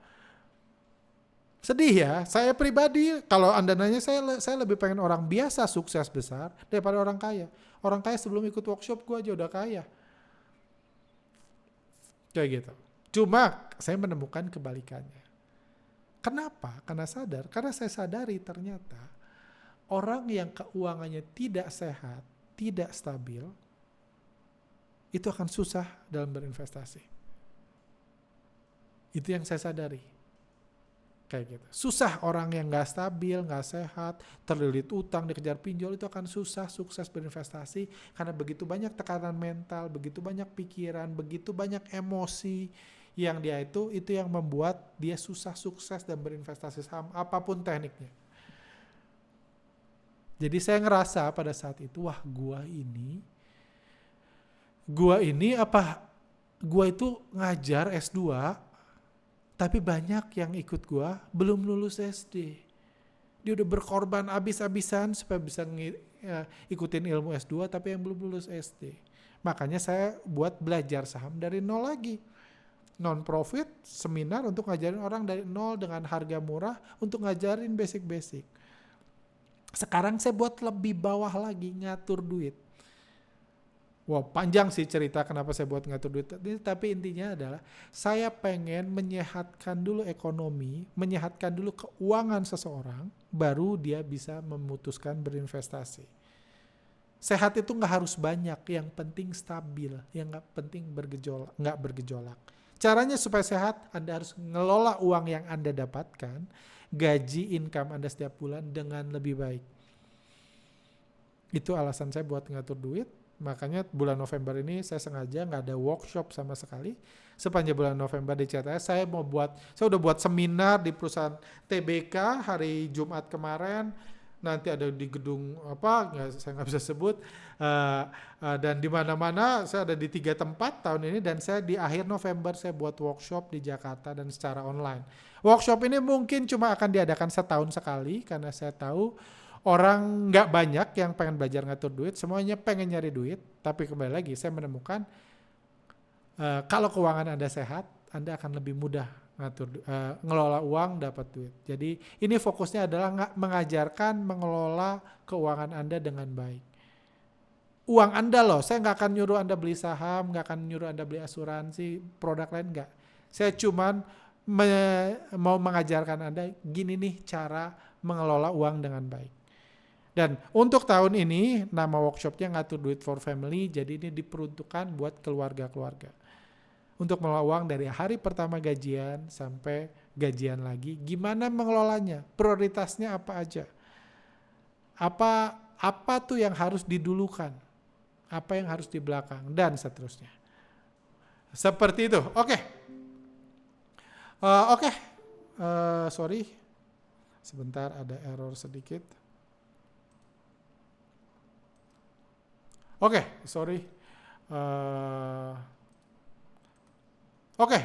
Speaker 1: Sedih ya, saya pribadi, kalau Anda nanya, saya lebih pengen orang biasa sukses besar daripada orang kaya. Orang kaya sebelum ikut workshop gue aja udah kaya. Kayak gitu. Cuma saya menemukan kebalikannya. Kenapa? Karena saya sadari ternyata orang yang keuangannya tidak sehat, tidak stabil, itu akan susah dalam berinvestasi. Itu yang saya sadari. Kayak gitu. Susah orang yang gak stabil, gak sehat, terlilit utang, dikejar pinjol, itu akan susah sukses berinvestasi karena begitu banyak tekanan mental, begitu banyak pikiran, begitu banyak emosi yang dia itu yang membuat dia susah sukses dan berinvestasi saham apapun tekniknya. Jadi saya ngerasa pada saat itu, wah gua itu ngajar S2, tapi banyak yang ikut gua belum lulus SD. Dia udah berkorban abis-abisan supaya bisa ikutin ilmu S2, tapi yang belum lulus SD. Makanya saya buat belajar saham dari nol lagi. Non-profit, seminar untuk ngajarin orang dari nol dengan harga murah untuk ngajarin basic-basic. Sekarang saya buat lebih bawah lagi, ngatur duit. Wah, panjang sih cerita kenapa saya buat ngatur duit. Tapi intinya adalah saya pengen menyehatkan dulu ekonomi, menyehatkan dulu keuangan seseorang, baru dia bisa memutuskan berinvestasi. Sehat itu nggak harus banyak, yang penting stabil, yang nggak penting nggak bergejolak. Caranya supaya sehat, Anda harus ngelola uang yang Anda dapatkan, gaji income Anda setiap bulan dengan lebih baik. Itu alasan saya buat ngatur duit. Makanya bulan November ini saya sengaja nggak ada workshop sama sekali. Sepanjang bulan November di CTS saya udah buat seminar di perusahaan TBK hari Jumat kemarin. nanti ada di gedung apa, saya nggak bisa sebut, dan di mana-mana. Saya ada di 3 tempat tahun ini, dan saya di akhir November saya buat workshop di Jakarta dan secara online. Workshop ini mungkin cuma akan diadakan setahun sekali, karena saya tahu orang nggak banyak yang pengen belajar ngatur duit, semuanya pengen nyari duit. Tapi kembali lagi saya menemukan kalau keuangan Anda sehat, Anda akan lebih mudah ngelola uang, dapat duit. Jadi ini fokusnya adalah mengajarkan mengelola keuangan Anda dengan baik. Uang Anda loh, saya nggak akan nyuruh Anda beli saham, nggak akan nyuruh Anda beli asuransi, produk lain nggak. Saya cuman mau mengajarkan Anda gini nih cara mengelola uang dengan baik. Dan untuk tahun ini nama workshopnya Ngatur Duit for Family, jadi ini diperuntukkan buat keluarga-keluarga. Untuk mengelola uang dari hari pertama gajian sampai gajian lagi, gimana mengelolanya, prioritasnya apa aja, apa tuh yang harus didulukan, apa yang harus di belakang, dan seterusnya. Seperti itu. Oke. Sorry, sebentar ada error sedikit. Sorry.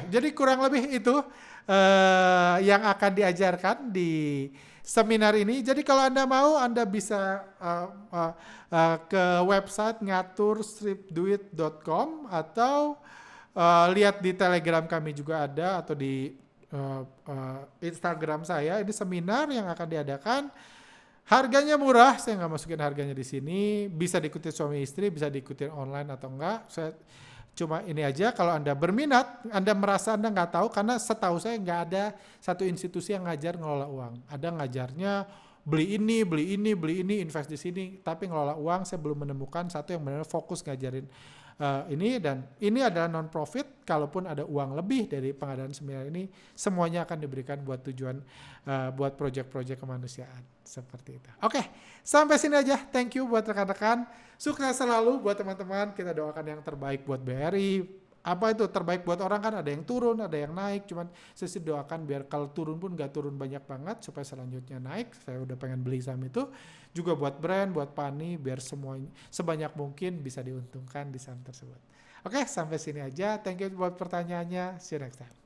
Speaker 1: Jadi kurang lebih itu yang akan diajarkan di seminar ini. Jadi kalau Anda mau, Anda bisa ke website ngaturstripduit.com atau lihat di Telegram kami juga ada, atau di Instagram saya. Ini seminar yang akan diadakan. Harganya murah, saya nggak masukin harganya di sini. Bisa diikuti suami istri, bisa diikuti online atau enggak. Cuma ini aja, kalau Anda berminat, Anda merasa Anda nggak tahu, karena setahu saya nggak ada satu institusi yang ngajar ngelola uang. Ada ngajarnya beli ini, invest di sini, tapi ngelola uang saya belum menemukan satu yang benar fokus ngajarin ini. Dan ini adalah non-profit, kalaupun ada uang lebih dari pengadaan seminar ini, semuanya akan diberikan buat tujuan, buat proyek-proyek kemanusiaan. Seperti itu. Sampai sini aja. Thank you buat rekan-rekan. Sukses selalu buat teman-teman. Kita doakan yang terbaik buat BRI. Apa itu terbaik buat orang, kan ada yang turun, ada yang naik. Cuman saya sih doakan biar kalau turun pun gak turun banyak banget, supaya selanjutnya naik. Saya udah pengen beli saham itu. Juga buat brand, buat Pani, biar semuanya sebanyak mungkin bisa diuntungkan di saham tersebut. Sampai sini aja. Thank you buat pertanyaannya. See you next time.